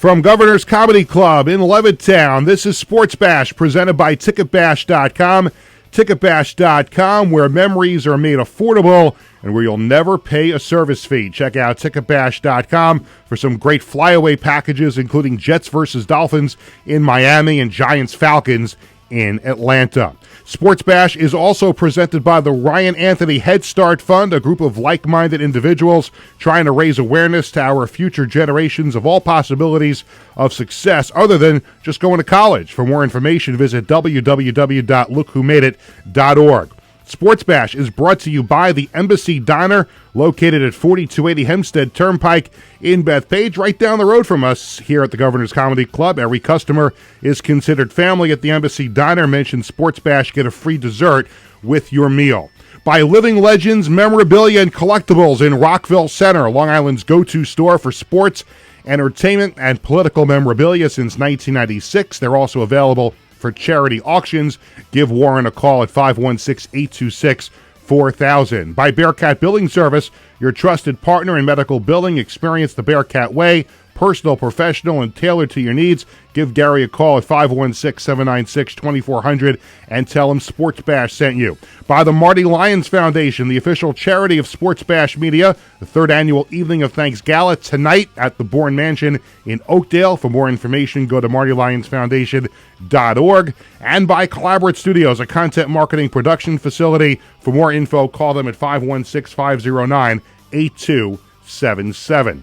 From Governor's Comedy Club in Levittown, this is Sports Bash presented by TicketBash.com. TicketBash.com, where memories are made affordable and where you'll never pay a service fee. Check out TicketBash.com for some great flyaway packages, including Jets versus Dolphins in Miami and Giants Falcons in Atlanta. Sports Bash is also presented by the Ryan Anthony Head Start Fund, a group of like-minded individuals trying to raise awareness to our future generations of all possibilities of success other than just going to college. For more information, visit www.lookwhomadeit.org. Sports Bash is brought to you by the Embassy Diner, located at 4280 Hempstead Turnpike in Bethpage, right down the road from us here at the Governor's Comedy Club. Every customer is considered family at the Embassy Diner. Mention Sports Bash, get a free dessert with your meal. By Living Legends Memorabilia and Collectibles in Rockville Center, Long Island's go-to store for sports, entertainment, and political memorabilia since 1996. They're also available for charity auctions. Give Warren a call at 516-826-4000. By Bearcat Billing Service, your trusted partner in medical billing. Experience the Bearcat way, personal, professional, and tailored to your needs. Give Gary a call at 516-796-2400 and tell him Sports Bash sent you. By the Marty Lyons Foundation, the official charity of Sports Bash Media, the third annual Evening of Thanks Gala tonight at the Bourne Mansion in Oakdale. For more information, go to martylionsfoundation.org. And by Collaborate Studios, a content marketing production facility. For more info, call them at 516-509-8277.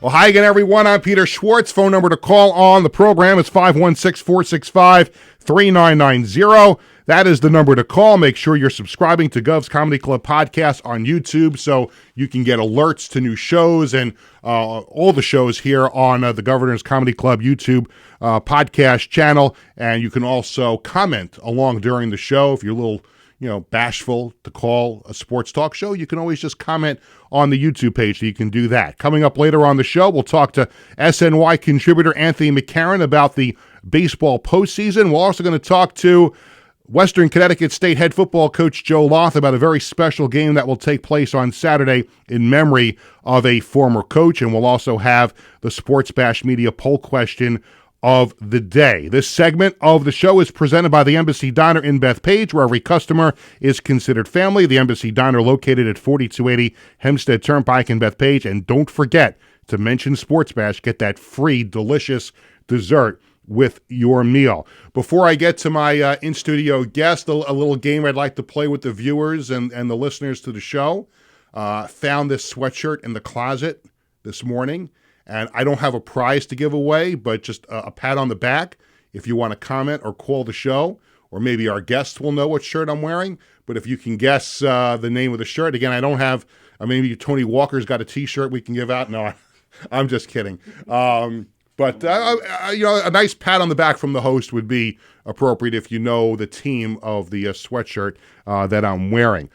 Well, hi again, everyone. I'm Peter Schwartz. Phone number to call on the program is 516-465-3990. That is the number to call. Make sure you're subscribing to Govs Comedy Club podcast on YouTube so you can get alerts to new shows and all the shows here on the Governor's Comedy Club YouTube podcast channel. And you can also comment along during the show. If you're a little bashful to call a sports talk show, you can always just comment on the YouTube page, so you can do that. Coming up later on the show, we'll talk to SNY contributor Anthony McCarron about the baseball postseason. We're also going to talk to Western Connecticut State head football coach Joe Loth about a very special game that will take place on Saturday in memory of a former coach. And we'll also have the Sports Bash Media poll question of the day. This segment of the show is presented by the Embassy Diner in Bethpage, where every customer is considered family. The Embassy Diner located at 4280 Hempstead Turnpike in Bethpage. And don't forget to mention Sports Bash. Get that free, delicious dessert with your meal. Before I get to my in-studio guest, a little game I'd like to play with the viewers and the listeners to the show. Found this sweatshirt in the closet this morning. And I don't have a prize to give away, but just a pat on the back if you want to comment or call the show, or maybe our guests will know what shirt I'm wearing. But if you can guess the name of the shirt, again, I don't have, maybe Tony Walker's got a T-shirt we can give out. No, I'm just kidding. But a nice pat on the back from the host would be appropriate if you know the team of the sweatshirt that I'm wearing.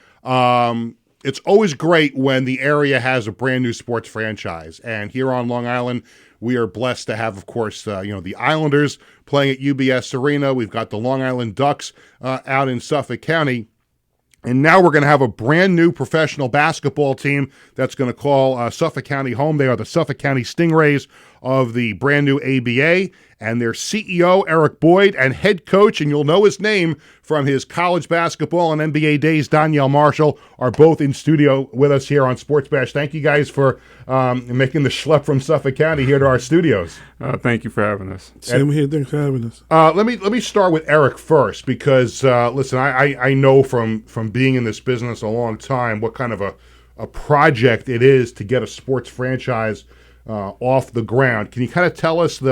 It's always great when the area has a brand new sports franchise. And here on Long Island, we are blessed to have, of course, the Islanders playing at UBS Arena. We've got the Long Island Ducks out in Suffolk County. And now we're going to have a brand new professional basketball team that's going to call Suffolk County home. They are the Suffolk County Stingrays of the brand new ABA, and their CEO, Eric Boyd, and head coach, and you'll know his name from his college basketball and NBA days, Donyell Marshall, are both in studio with us here on Sports Bash. Thank you guys for making the schlep from Suffolk County here to our studios. Thank you for having us. Same here. Thanks for having us. Let me start with Eric first, because listen, I know from being in this business a long time what kind of a project it is to get a sports franchise off the ground. Can you kind of tell us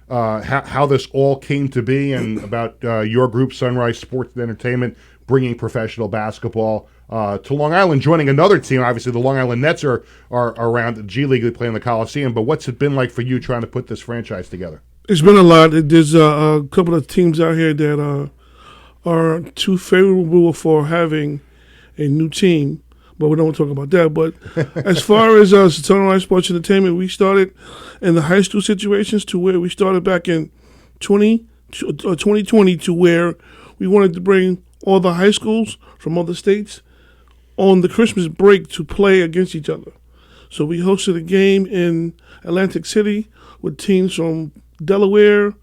how this all came to be, and about your group, Sunrise Sports and Entertainment, bringing professional basketball to Long Island, joining another team? Obviously, the Long Island Nets are around the G League. They play in the Coliseum. But what's it been like for you trying to put this franchise together? It's been a lot. There's a couple of teams out here that are too favorable for having a new team. But we don't want to talk about that. But as far as Sunrise Sports Entertainment, we started in the high school situations to where we started back in 2020 to where we wanted to bring all the high schools from other states on the Christmas break to play against each other. So we hosted a game in Atlantic City with teams from Delaware,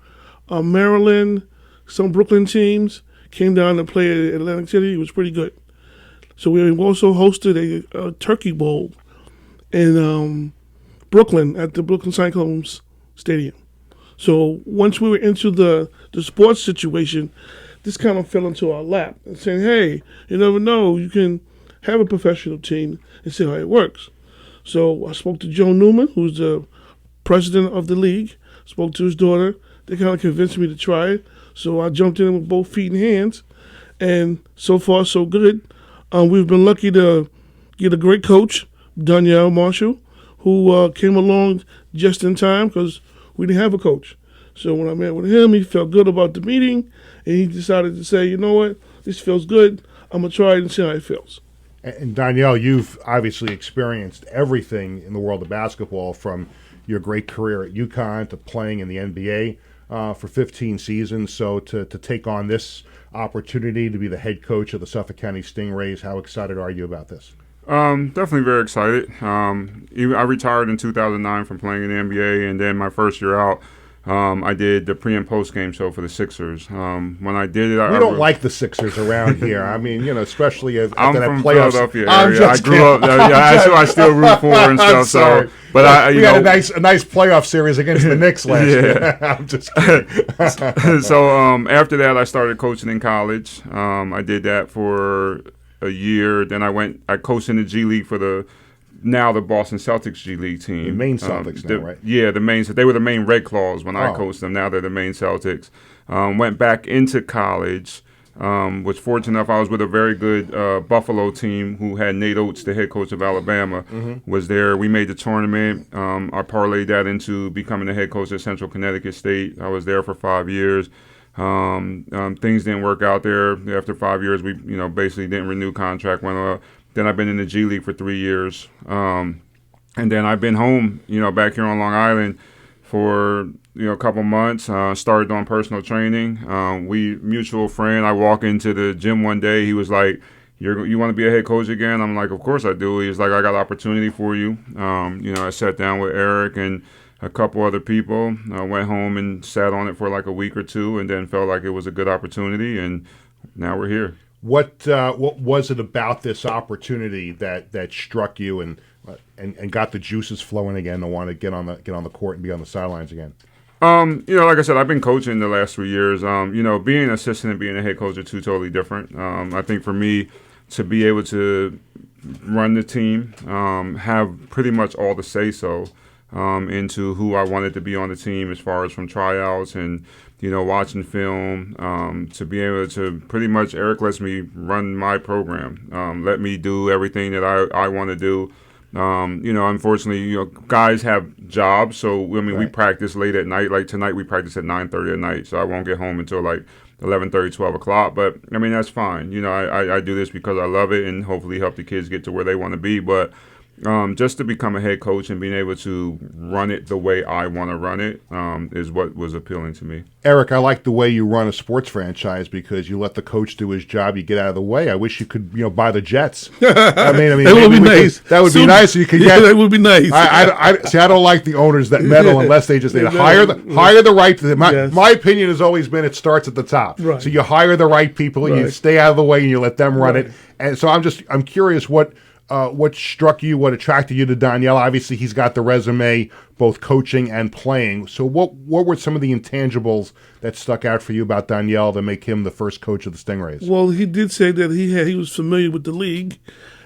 Maryland, some Brooklyn teams came down to play at Atlantic City. It was pretty good. So we also hosted a turkey bowl in Brooklyn at the Brooklyn Cyclones Stadium. So once we were into the sports situation, this kind of fell into our lap and saying, hey, you never know, you can have a professional team and see how it works. So I spoke to Joe Newman, who's the president of the league, spoke to his daughter. They kind of convinced me to try it. So I jumped in with both feet and hands, and so far so good. We've been lucky to get a great coach, Donyell Marshall, who came along just in time because we didn't have a coach. So when I met with him, he felt good about the meeting, and he decided to say, you know what, this feels good. I'm going to try it and see how it feels. And Donyell, you've obviously experienced everything in the world of basketball, from your great career at UConn to playing in the NBA for 15 seasons. So to take on this opportunity to be the head coach of the Suffolk County Stingrays, how excited are you about this? Definitely very excited. I retired in 2009 from playing in the NBA, and then my first year out, I did the pre- and post-game show for the Sixers. When I did it, we don't like the Sixers around here. I mean, especially after I'm that from playoffs. Philadelphia area. I grew up. That's who I still root for and stuff. I'm sorry. So, but we had a nice playoff series against the Knicks last year. I'm just kidding. So after that, I started coaching in college. I did that for a year. Then I coached in the G League for the Boston Celtics G League team. The main Celtics now, right? Yeah, they were the main Red Claws when I coached them. Now they're the main Celtics. Went back into college. Was fortunate enough, I was with a very good Buffalo team who had Nate Oates, the head coach of Alabama, was there. We made the tournament. I parlayed that into becoming the head coach at Central Connecticut State. I was there for 5 years. Things didn't work out there. After 5 years, we basically didn't renew contract. Then I've been in the G League for 3 years. And then I've been home, back here on Long Island for a couple months. Started on personal training. Mutual friend. I walk into the gym one day. He was like, "You want to be a head coach again?" I'm like, "Of course I do." He's like, "I got an opportunity for you." I sat down with Eric and a couple other people. I went home and sat on it for like a week or two, and then felt like it was a good opportunity, and now we're here. What was it about this opportunity that struck you and got the juices flowing again to want to get on the court and be on the sidelines again? Like I said, I've been coaching the last 3 years. Being an assistant and being a head coach are two totally different. I think for me to be able to run the team, have pretty much all the say-so into who I wanted to be on the team as far as from tryouts and, watching film, to be able to pretty much, Eric lets me run my program, let me do everything that I want to do. Unfortunately, guys have jobs, so we practice late at night. Like tonight, we practice at 9:30 at night, so I won't get home until like 11:30, 12 o'clock. But that's fine. I do this because I love it and hopefully help the kids get to where they want to be. But just to become a head coach and being able to run it the way I want to run it is what was appealing to me. Eric, I like the way you run a sports franchise because you let the coach do his job. You get out of the way. I wish you could, buy the Jets. I mean, that would be nice. That would be nice. So you could get. That would be nice. I don't like the owners that meddle unless they just hire the right. My opinion has always been it starts at the top. Right. So you hire the right people, you stay out of the way, and you let them run it. And so I'm curious what struck you, what attracted you to Donyell? Obviously, he's got the resume, both coaching and playing. So what were some of the intangibles that stuck out for you about Donyell to make him the first coach of the Stingrays? Well, he did say that he was familiar with the league,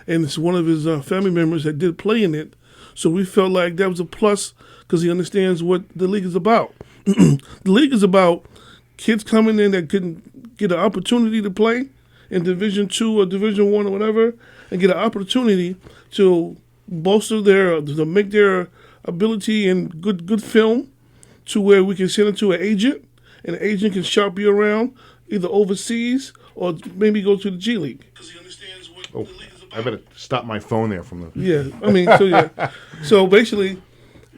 and it's one of his family members that did play in it. So we felt like that was a plus because he understands what the league is about. The league is about kids coming in that couldn't get an opportunity to play in Division II or Division I or whatever, and get an opportunity to bolster to make their ability in good film to where we can send it to an agent, and the agent can shop you around either overseas or maybe go to the G League. Because he understands what the league is about. I better stop my phone there from the... Yeah, So basically,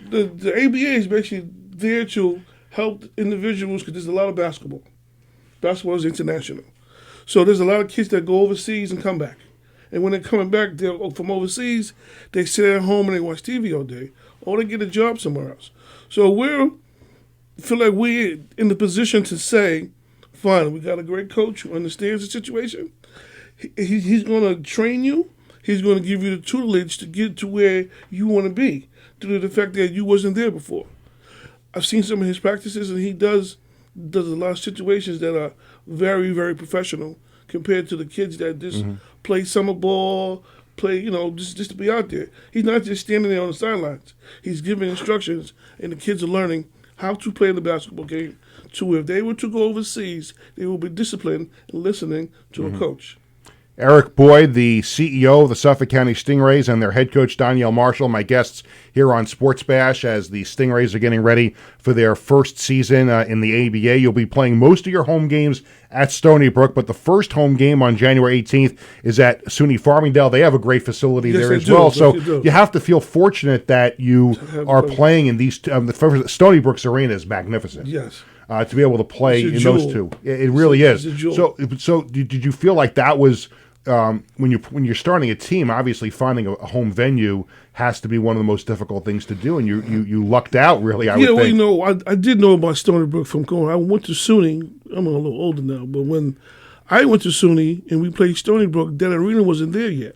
the ABA is basically there to help individuals because there's a lot of basketball. Basketball is international. So there's a lot of kids that go overseas and come back. And when they're coming back from overseas, they sit at home and they watch TV all day, or they get a job somewhere else. So feel like we're in the position to say, fine, we got a great coach who understands the situation. He's going to train you. He's going to give you the tutelage to get to where you want to be, due to the fact that you wasn't there before. I've seen some of his practices, and he does a lot of situations that are very, very professional compared to the kids that just play summer ball, just to be out there. He's not just standing there on the sidelines. He's giving instructions, and the kids are learning how to play the basketball game. So if they were to go overseas, they will be disciplined and listening to a coach. Eric Boyd, the CEO of the Suffolk County Stingrays, and their head coach, Donyell Marshall, my guests here on Sports Bash as the Stingrays are getting ready for their first season in the ABA. You'll be playing most of your home games at Stony Brook, but the first home game on January 18th is at SUNY Farmingdale. They have a great facility there as well. So you have to feel fortunate that you are playing in these Stony Brook's arena is magnificent. Yes. To be able to play in those two. It really is. So did you feel like that was when you're starting a team, obviously finding a home venue has to be one of the most difficult things to do, and you lucked out, really, I would think. I did know about Stony Brook from going. I went to SUNY. I'm a little older now, but when I went to SUNY and we played Stony Brook, that arena wasn't there yet.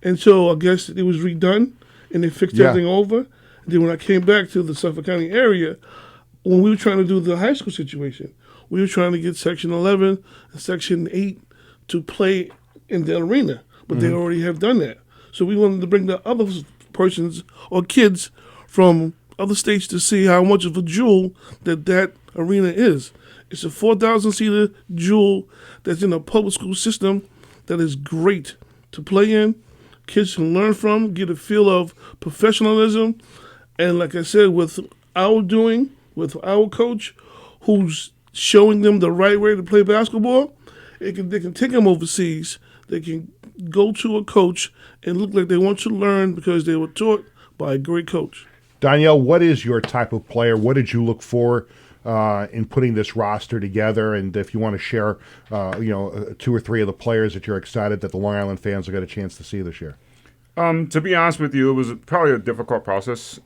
And so I guess it was redone, and they fixed everything over. And then when I came back to the Suffolk County area, when we were trying to do the high school situation, we were trying to get Section 11 and Section 8 to play in the arena, but they already have done that. So we wanted to bring the other persons or kids from other states to see how much of a jewel that arena is. It's a 4,000-seater jewel that's in a public school system that is great to play in. Kids can learn from, get a feel of professionalism, and like I said, with our coach, who's showing them the right way to play basketball, they can take them overseas. They can go to a coach and look like they want to learn because they were taught by a great coach. Donyell, what is your type of player? What did you look for in putting this roster together? And if you want to share, 2 or 3 of the players that you're excited that the Long Island fans will get a chance to see this year. To be honest with you, it was probably a difficult process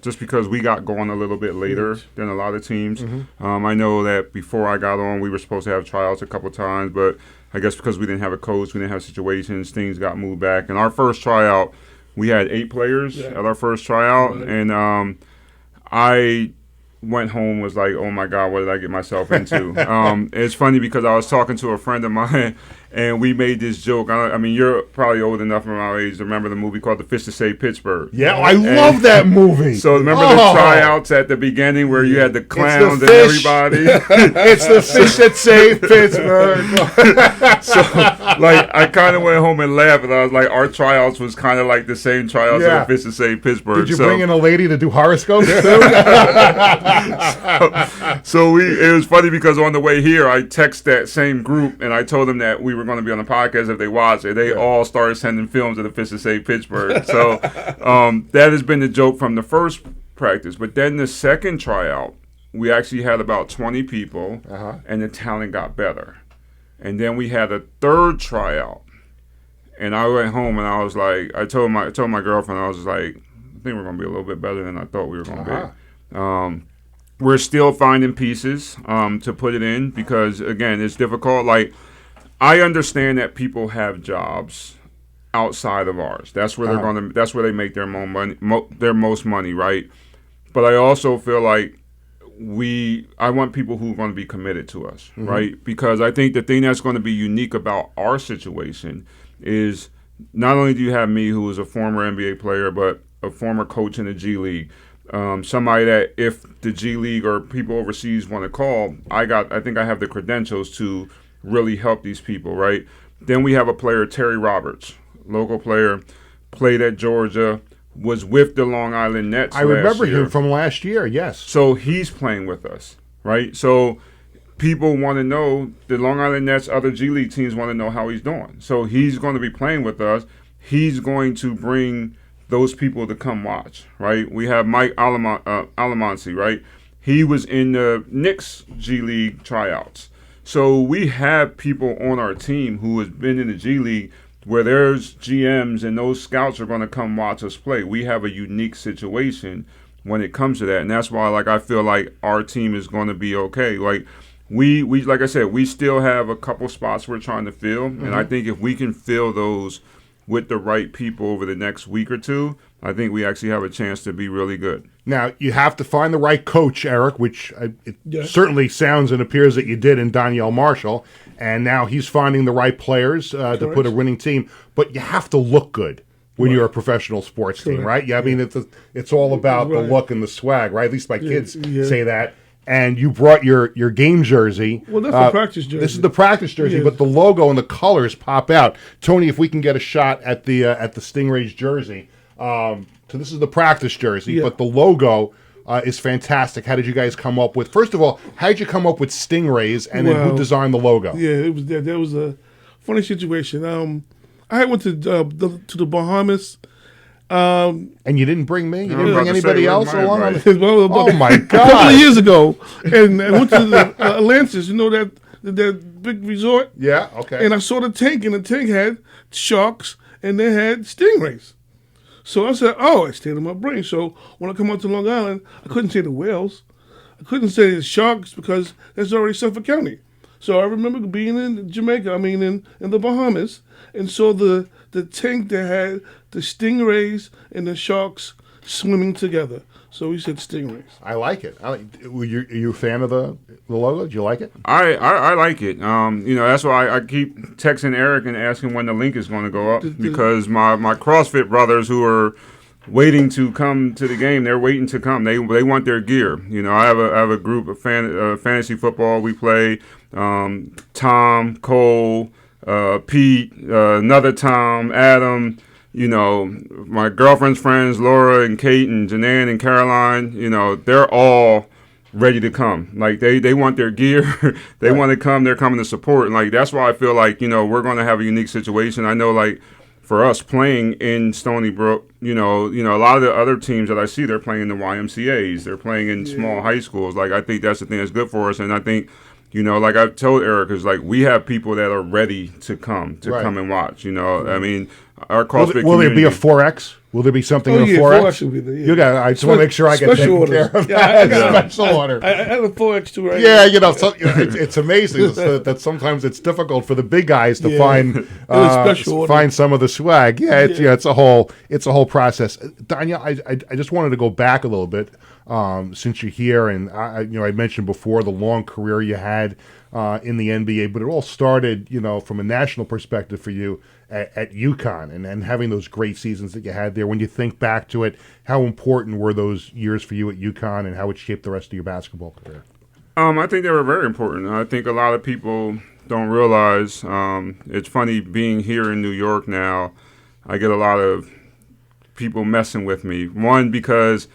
just because we got going a little bit later than a lot of teams. I know that before I got on, we were supposed to have tryouts a couple times, but I guess because we didn't have a coach, we didn't have situations, things got moved back. And our first tryout, we had 8 players at our first tryout, and I went home, was like, oh my God, what did I get myself into? It's funny because I was talking to a friend of mine, and we made this joke. I mean, you're probably old enough from our age to remember the movie called The Fish That Saved Pittsburgh. Yeah, I love that movie. So remember the tryouts at the beginning where you had the clowns and everybody? It's the fish that saved Pittsburgh. So, I kind of went home and laughed, and I was like, our tryouts was kind of like the same tryouts of The Fish That Saved Pittsburgh. Did you bring in a lady to do horoscopes? So it was funny because on the way here, I texted that same group, and I told them that we were going to be on the podcast if they watched it. They all started sending films of The Fish That Saved Pittsburgh. So that has been the joke from the first practice. But then the second tryout, we actually had about 20 people, and the talent got better. And then we had a third tryout, and I went home and I was like, I told my girlfriend, I was just like, I think we're going to be a little bit better than I thought we were going to be. We're still finding pieces to put it in because, again, it's difficult. I understand that people have jobs outside of ours. That's where that's where they make their most money, right? But I also feel like I want people who are going to be committed to us, right? Because I think the thing that's going to be unique about our situation is not only do you have me, who is a former NBA player, but a former coach in the G League. Somebody that if the G League or people overseas want to call, I think I have the credentials to really help these people, right? Then we have a player, Terry Roberts, local player, played at Georgia, was with the Long Island Nets. I remember him from last year, yes. So he's playing with us, right? So people want to know, the Long Island Nets, other G League teams want to know how he's doing. So he's going to be playing with us. He's going to bring those people to come watch, right? We have Mike Alamansi, right? He was in the Knicks G League tryouts. So we have people on our team who has been in the G League where there's GMs and those scouts are going to come watch us play. We have a unique situation when it comes to that, and that's why I feel like our team is going to be okay. Like we like I said, we still have a couple spots we're trying to fill, and I think if we can fill those with the right people over the next week or two, I think we actually have a chance to be really good. Now, you have to find the right coach, Eric, which certainly sounds and appears that you did in Donyell Marshall, and now he's finding the right players to put a winning team. But you have to look good when you're a professional sports team, right? Yeah, I mean, it's all about the look and the swag, right? At least my kids say that. And you brought your game jersey. Well, that's the practice jersey. This is the practice jersey, but the logo and the colors pop out. Tony, if we can get a shot at the Stingrays jersey. So this is the practice jersey, but the logo is fantastic. How did you guys come up with? First of all, how did you come up with Stingrays, and then who designed the logo? Yeah, that was a funny situation. I went to the Bahamas. And you didn't bring me? You didn't bring anybody else along? Oh my God! A couple of years ago, and I went to the Atlantis. You know that big resort? Yeah. Okay. And I saw the tank, and the tank had sharks, and they had stingrays. So I said, "Oh, it stayed in my brain." So when I come out to Long Island, I couldn't say the whales, I couldn't say the sharks because that's already Suffolk County. So I remember being in Jamaica, in the Bahamas, and saw the tank that had the stingrays and the sharks swimming together. So we said stingrays. I like it. Are you a fan of the logo? Do you like it? I like it. That's why I keep texting Eric and asking when the link is going to go up, because my CrossFit brothers who are waiting to come to the game, they're waiting to come. They want their gear. I have a group of fantasy football. We play Tom, Cole, Pete, another Tom, Adam. My girlfriend's friends, Laura and Kate and Janann and Caroline, they're all ready to come. Like, they want their gear. They want to come. They're coming to support. And, that's why I feel like, we're going to have a unique situation. I know, for us playing in Stony Brook, a lot of the other teams that I see, they're playing in the YMCAs. They're playing in small high schools. I think that's the thing that's good for us. And I think, I've told Eric, is we have people that are ready to come and watch. Our CrossFit will there be a 4X? Will there be something in a 4X? 4X will be there, yeah. You got. I just want to make sure I get taken care of. Special order. I had a 4X too, right? Yeah, it's amazing that sometimes it's difficult for the big guys to find some of the swag. It's a whole process. Donyell, I just wanted to go back a little bit since you're here, and I mentioned before the long career you had in the NBA, but it all started from a national perspective for you at UConn and having those great seasons that you had there. When you think back to it, how important were those years for you at UConn, and how it shaped the rest of your basketball career? I think they were very important. I think a lot of people don't realize. It's funny being here in New York now. I get a lot of people messing with me. One, because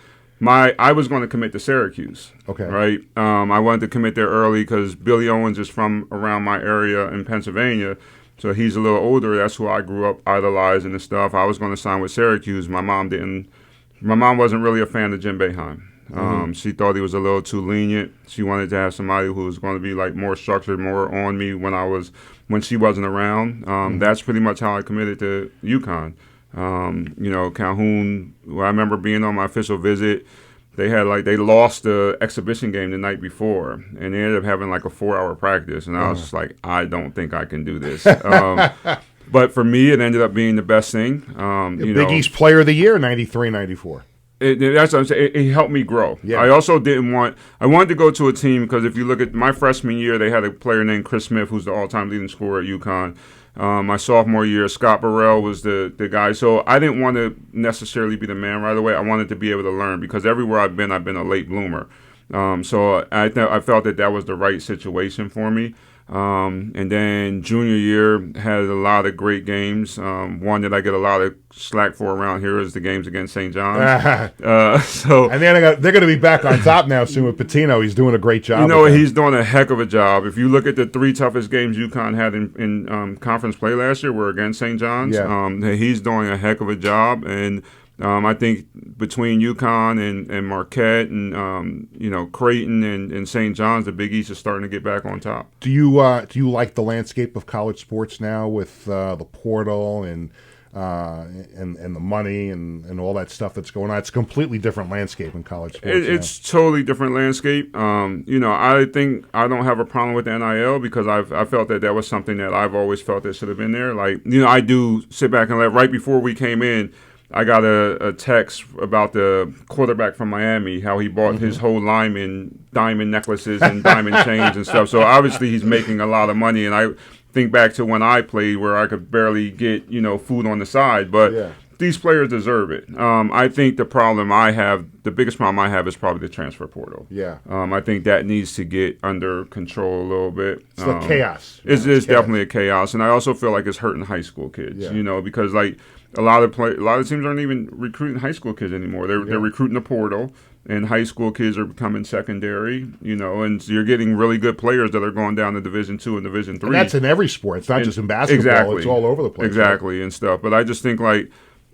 I was going to commit to Syracuse. Okay. Right. I wanted to commit there early because Billy Owens is from around my area in Pennsylvania. So he's a little older. That's who I grew up idolizing and stuff. I was going to sign with Syracuse. My mom didn't. My mom wasn't really a fan of Jim Boeheim. She thought he was a little too lenient. She wanted to have somebody who was going to be more structured, more on me when she wasn't around. That's pretty much how I committed to UConn. Calhoun, I remember being on my official visit, they lost the exhibition game the night before, and they ended up having a 4-hour practice, and I was just I don't think I can do this. But for me, it ended up being the best thing. Big East Player of the Year, 93, 94. That's what I'm saying. It helped me grow. Yeah. I also I wanted to go to a team because if you look at my freshman year, they had a player named Chris Smith, who's the all-time leading scorer at UConn. My sophomore year, Scott Burrell was the guy. So I didn't want to necessarily be the man right away. I wanted to be able to learn because everywhere I've been a late bloomer. So I felt that was the right situation for me. And then junior year had a lot of great games. One that I get a lot of slack for around here is the games against St. John's. And they're going to be back on top now soon with Pitino. He's doing a great job. He's doing a heck of a job. If you look at the 3 toughest games UConn had in conference play last year were against St. John's. Yeah. He's doing a heck of a job, and I think between UConn and Marquette and Creighton and St. John's, the Big East is starting to get back on top. Do you like the landscape of college sports now with the portal and the money and all that stuff that's going on? It's a completely different landscape in college sports. It's totally different landscape. I think I don't have a problem with the NIL because I felt that was something that I've always felt that should have been there. Like, I do sit back and right before we came in, I got a text about the quarterback from Miami, how he bought his whole lineman diamond necklaces and diamond chains and stuff. So obviously he's making a lot of money. And I think back to when I played where I could barely get, food on the side. But these players deserve it. I think the biggest problem I have is probably the transfer portal. Yeah. I think that needs to get under control a little bit. It's the chaos. It's definitely a chaos. And I also feel like it's hurting high school kids, because like, a lot of teams aren't even recruiting high school kids anymore. They're recruiting the portal, and high school kids are becoming secondary. And so you're getting really good players that are going down to Division II and Division III. And that's in every sport. It's not just in basketball. Exactly. It's all over the place. Exactly, right? And stuff. But I just think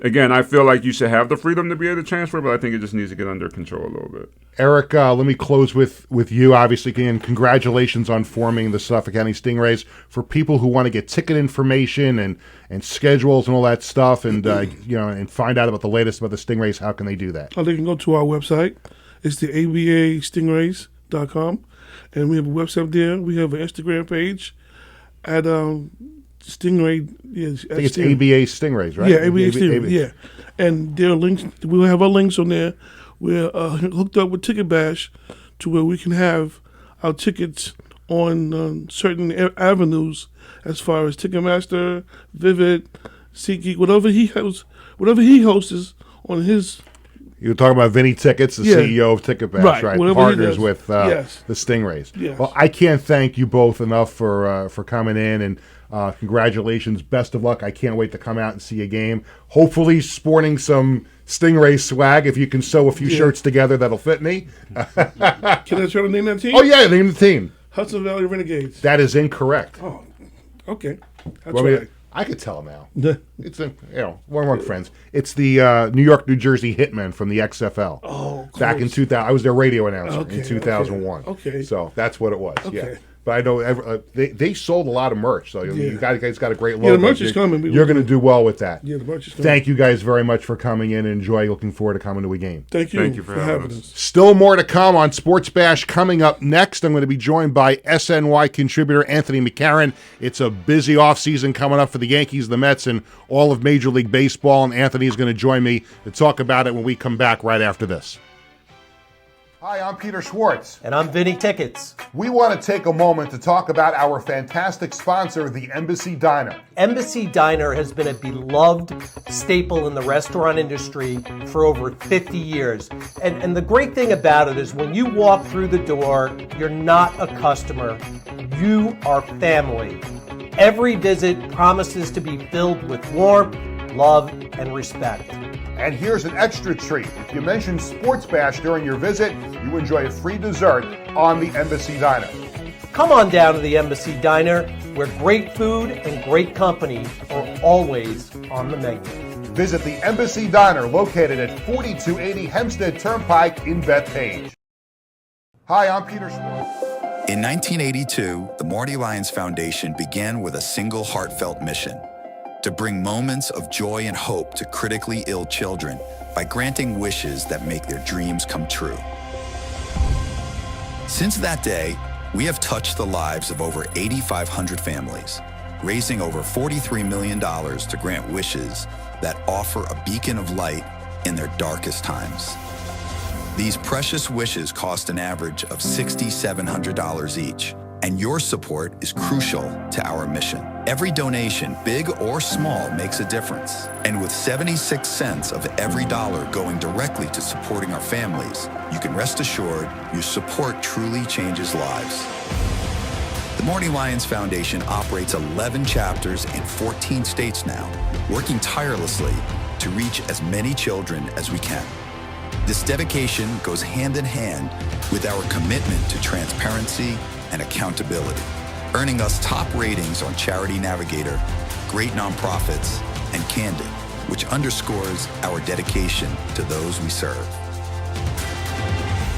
again, I feel like you should have the freedom to be able to transfer, but I think it just needs to get under control a little bit. Eric, let me close with you. Obviously, again, congratulations on forming the Suffolk County Stingrays. For people who want to get ticket information and schedules and all that stuff, and and find out about the latest about the Stingrays, how can they do that? They can go to our website. It's the abastingrays.com, and we have a website there. We have an Instagram page at Stingray. Yes, I think it's ABA Stingrays, right? Yeah, ABA Stingrays. Yeah, and there are links. We'll have our links on there. We're hooked up with Ticket Bash to where we can have our tickets on certain avenues, as far as Ticketmaster, Vivid, SeatGeek, whatever he hosts on his. You're talking about Vinny Tickets, the CEO of Ticket Bash, right? Partners with the Stingrays. Yes. Well, I can't thank you both enough for coming in, and congratulations. Best of luck. I can't wait to come out and see a game. Hopefully sporting some Stingray swag. If you can sew a few shirts together, that'll fit me. Can I try to name that team? Oh, yeah, name the team. Hudson Valley Renegades. That is incorrect. Oh, okay. That's right. I could tell now. It's we're friends. It's the New York, New Jersey Hitmen from the XFL. Oh, back in 2000. I was their radio announcer in 2001. Okay. So that's what it was. Okay. Yeah. But I know they sold a lot of merch, so you guys got a great logo. Yeah, the merch is coming. You're going to do well with that. Yeah, the merch is coming. Thank you guys very much for coming in. Enjoy. Looking forward to coming to a game. Thank you for having us. Still more to come on Sports Bash. Coming up next, I'm going to be joined by SNY contributor Anthony McCarron. It's a busy offseason coming up for the Yankees, the Mets, and all of Major League Baseball, and Anthony is going to join me to talk about it when we come back right after this. Hi, I'm Peter Schwartz. And I'm Vinny Tickets. We want to take a moment to talk about our fantastic sponsor, the Embassy Diner. Embassy Diner has been a beloved staple in the restaurant industry for over 50 years. And the great thing about it is when you walk through the door, you're not a customer, you are family. Every visit promises to be filled with warmth, love, and respect. And here's an extra treat. If you mention Sports Bash during your visit, you enjoy a free dessert on the Embassy Diner. Come on down to the Embassy Diner, where great food and great company are always on the menu. Visit the Embassy Diner, located at 4280 Hempstead Turnpike in Bethpage. Hi, I'm Peter Schwartz. In 1982, the Marty Lyons Foundation began with a single heartfelt mission: to bring moments of joy and hope to critically ill children by granting wishes that make their dreams come true. Since that day, we have touched the lives of over 8,500 families, raising over $43 million to grant wishes that offer a beacon of light in their darkest times. These precious wishes cost an average of $6,700 each, and your support is crucial to our mission. Every donation, big or small, makes a difference. And with 76 cents of every dollar going directly to supporting our families, you can rest assured your support truly changes lives. The Marty Lyons Foundation operates 11 chapters in 14 states now, working tirelessly to reach as many children as we can. This dedication goes hand in hand with our commitment to transparency and accountability, earning us top ratings on Charity Navigator, Great Nonprofits, and Candid. which underscores our dedication to those we serve.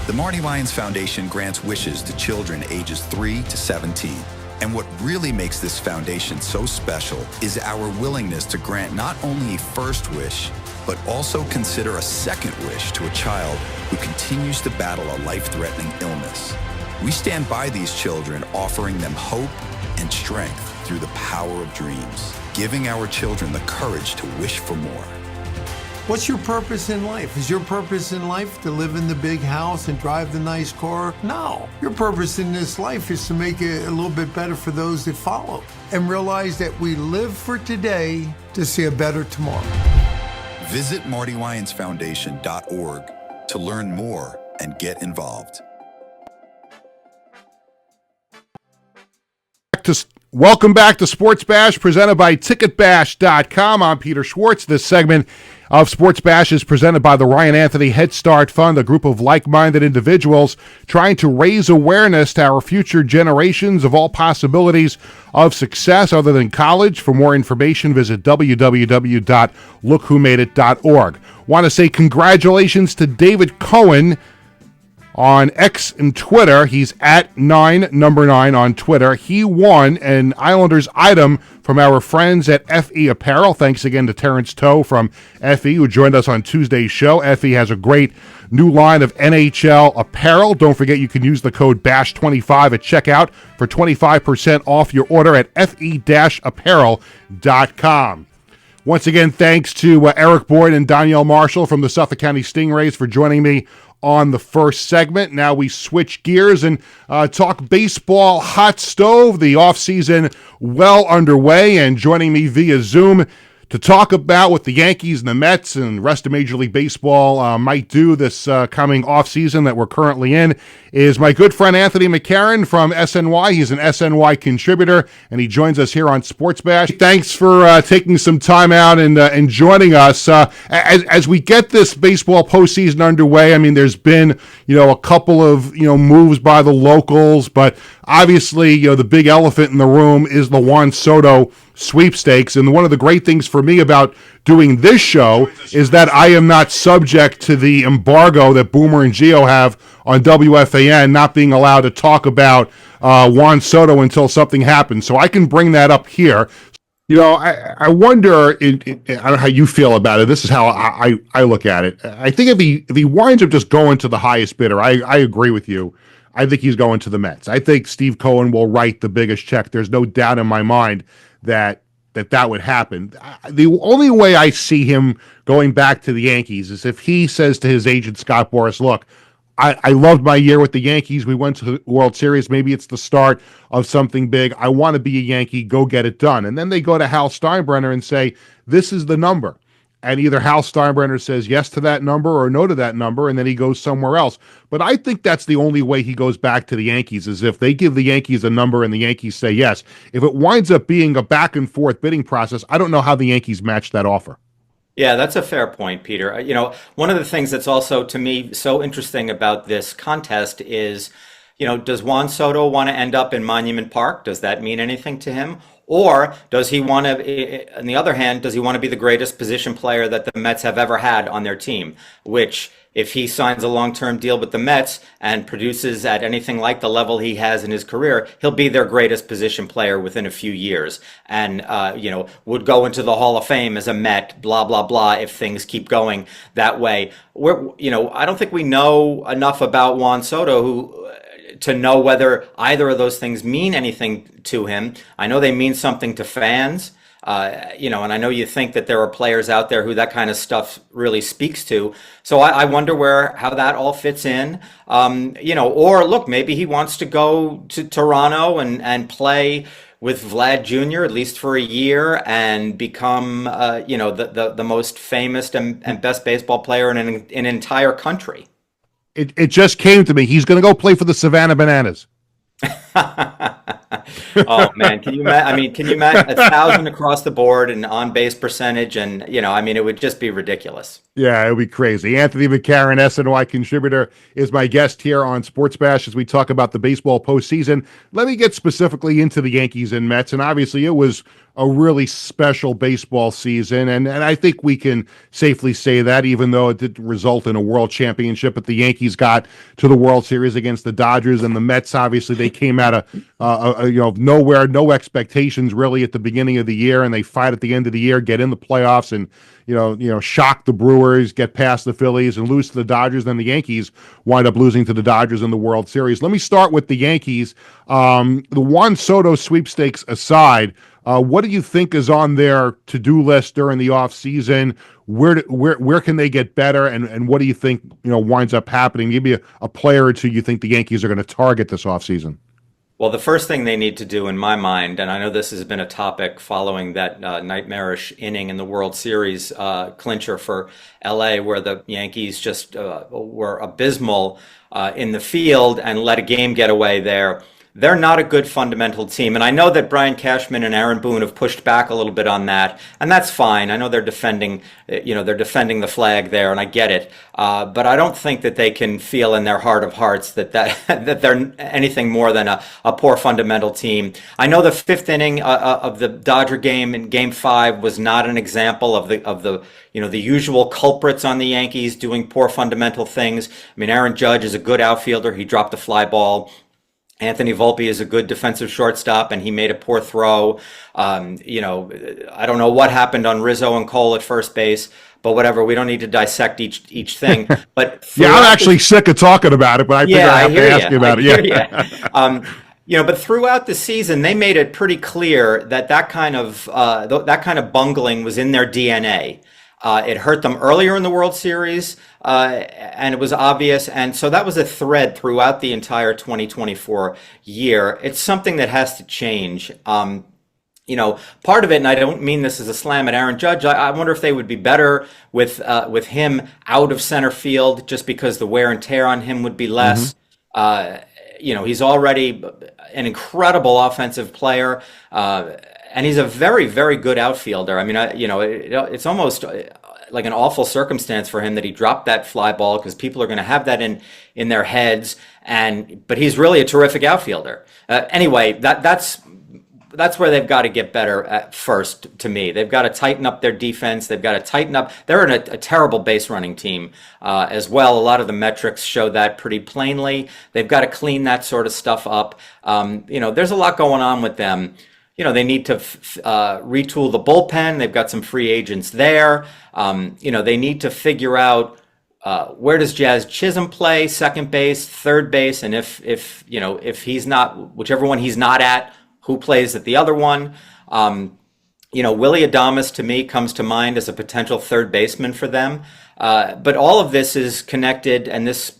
The Marty Lyons Foundation grants wishes to children ages 3 to 17. And what really makes this foundation so special is our willingness to grant not only a first wish, but also consider a second wish to a child who continues to battle a life-threatening illness. We stand by these children, offering them hope and strength through the power of dreams, giving our children the courage to wish for more. What's your purpose in life? Is your purpose in life to live in the big house and drive the nice car? No. Your purpose in this life is to make it a little bit better for those that follow and realize that we live for today to see a better tomorrow. Visit MartyLyonsFoundation.org to learn more and get involved. Welcome back to Sports Bash, presented by TicketBash.com. I'm Peter Schwartz. This segment of Sports Bash is presented by the Ryan Anthony Head Start Fund, a group of like-minded individuals trying to raise awareness to our future generations of all possibilities of success other than college. For more information, visit www.lookwhomadeit.org. Want to say congratulations to David Cohen on X and Twitter. He's at 9 on Twitter. He won an Islanders item from our friends at FE Apparel. Thanks again to Terrence Toe from FE, who joined us on Tuesday's show. FE has a great new line of NHL apparel. Don't forget you can use the code BASH25 at checkout for 25% off your order at fe-apparel.com. Once again, thanks to Eric Boyd and Donyell Marshall from the Suffolk County Stingrays for joining me on the first segment. Now we switch gears and talk baseball hot stove. The offseason well underway, and joining me via Zoom to talk about what the Yankees and the Mets and the rest of Major League Baseball might do this coming offseason that we're currently in is my good friend Anthony McCarron from SNY. He's an SNY contributor, and he joins us here on Sports Bash. Thanks for taking some time out and joining us. As we get this baseball postseason underway, I mean, there's been, a couple of, moves by the locals, but obviously, the big elephant in the room is the Juan Soto sweepstakes. And one of the great things for me about doing this show is that I am not subject to the embargo that Boomer and Gio have on WFAN, not being allowed to talk about Juan Soto until something happens. So I can bring that up here. I wonder, I don't know how you feel about it. This is how I look at it. I think if he winds up just going to the highest bidder, I agree with you. I think he's going to the Mets. I think Steve Cohen will write the biggest check. There's no doubt in my mind that would happen. The only way I see him going back to the Yankees is if he says to his agent, Scott Boras, look, I loved my year with the Yankees. We went to the World Series. Maybe it's the start of something big. I want to be a Yankee. Go get it done. And then they go to Hal Steinbrenner and say, this is the number. And either Hal Steinbrenner says yes to that number or no to that number, and then he goes somewhere else. But I think that's the only way he goes back to the Yankees, is if they give the Yankees a number and the Yankees say yes. If it winds up being a back-and-forth bidding process, I don't know how the Yankees match that offer. Yeah, that's a fair point, Peter. One of the things that's also, to me, so interesting about this contest is, does Juan Soto want to end up in Monument Park? Does that mean anything to him? Or does he want to, on the other hand, does he want to be the greatest position player that the Mets have ever had on their team? Which, if he signs a long-term deal with the Mets and produces at anything like the level he has in his career, he'll be their greatest position player within a few years. And, would go into the Hall of Fame as a Met, blah, blah, blah, if things keep going that way. I don't think we know enough about Juan Soto to know whether either of those things mean anything to him. I know they mean something to fans, and I know you think that there are players out there who that kind of stuff really speaks to. So I wonder how that all fits in. Or look, maybe he wants to go to Toronto and play with Vlad Jr., at least for a year, and become, the most famous and best baseball player in an entire country. It just came to me. He's going to go play for the Savannah Bananas. Oh man, can you imagine 1,000 across the board and on base percentage, and it would just be ridiculous. Yeah, it would be crazy. Anthony McCarron, SNY contributor, is my guest here on Sports Bash as we talk about the baseball postseason. Let me get specifically into the Yankees and Mets, and obviously it was a really special baseball season, and I think we can safely say that, even though it didn't result in a world championship, but the Yankees got to the World Series against the Dodgers, and the Mets, obviously, they came out of nowhere, no expectations really at the beginning of the year, and they fight at the end of the year, get in the playoffs, and shock the Brewers, get past the Phillies, and lose to the Dodgers. Then the Yankees wind up losing to the Dodgers in the World Series. Let me start with the Yankees. The Juan Soto sweepstakes aside, what do you think is on their to-do list during the offseason? Where can they get better, and what do you think winds up happening? Maybe a player or two you think the Yankees are going to target this offseason. Well, the first thing they need to do, in my mind, and I know this has been a topic following that nightmarish inning in the World Series clincher for LA, where the Yankees just were abysmal in the field and let a game get away there. They're not a good fundamental team. And I know that Brian Cashman and Aaron Boone have pushed back a little bit on that, and that's fine. I know they're defending the flag there, and I get it. But I don't think that they can feel in their heart of hearts that they're anything more than a poor fundamental team. I know the fifth inning of the Dodger game in Game 5 was not an example of the usual culprits on the Yankees doing poor fundamental things. I mean, Aaron Judge is a good outfielder. He dropped a fly ball. Anthony Volpe is a good defensive shortstop, and he made a poor throw. I don't know what happened on Rizzo and Cole at first base, but whatever. We don't need to dissect each thing. But yeah, I'm actually sick of talking about it, but I figure I have to ask you about it. Yeah. But throughout the season, they made it pretty clear that kind of bungling was in their DNA. It hurt them earlier in the World Series, and it was obvious. And so that was a thread throughout the entire 2024 year. It's something that has to change. Part of it, and I don't mean this as a slam at Aaron Judge, I wonder if they would be better with him out of center field, just because the wear and tear on him would be less. Mm-hmm. He's already an incredible offensive player. And he's a very, very good outfielder. I mean, it's almost like an awful circumstance for him that he dropped that fly ball, because people are going to have that in their heads. But he's really a terrific outfielder. Anyway, that's where they've got to get better at first. To me, they've got to tighten up their defense. They've got to tighten up. They're in a terrible base running team as well. A lot of the metrics show that pretty plainly. They've got to clean that sort of stuff up. There's a lot going on with them. They need to retool the bullpen. They've got some free agents there. They need to figure out where does Jazz Chisholm play, second base, third base, and if he's not, whichever one he's not at, who plays at the other one. Willie Adames to me comes to mind as a potential third baseman for them. But all of this is connected, and this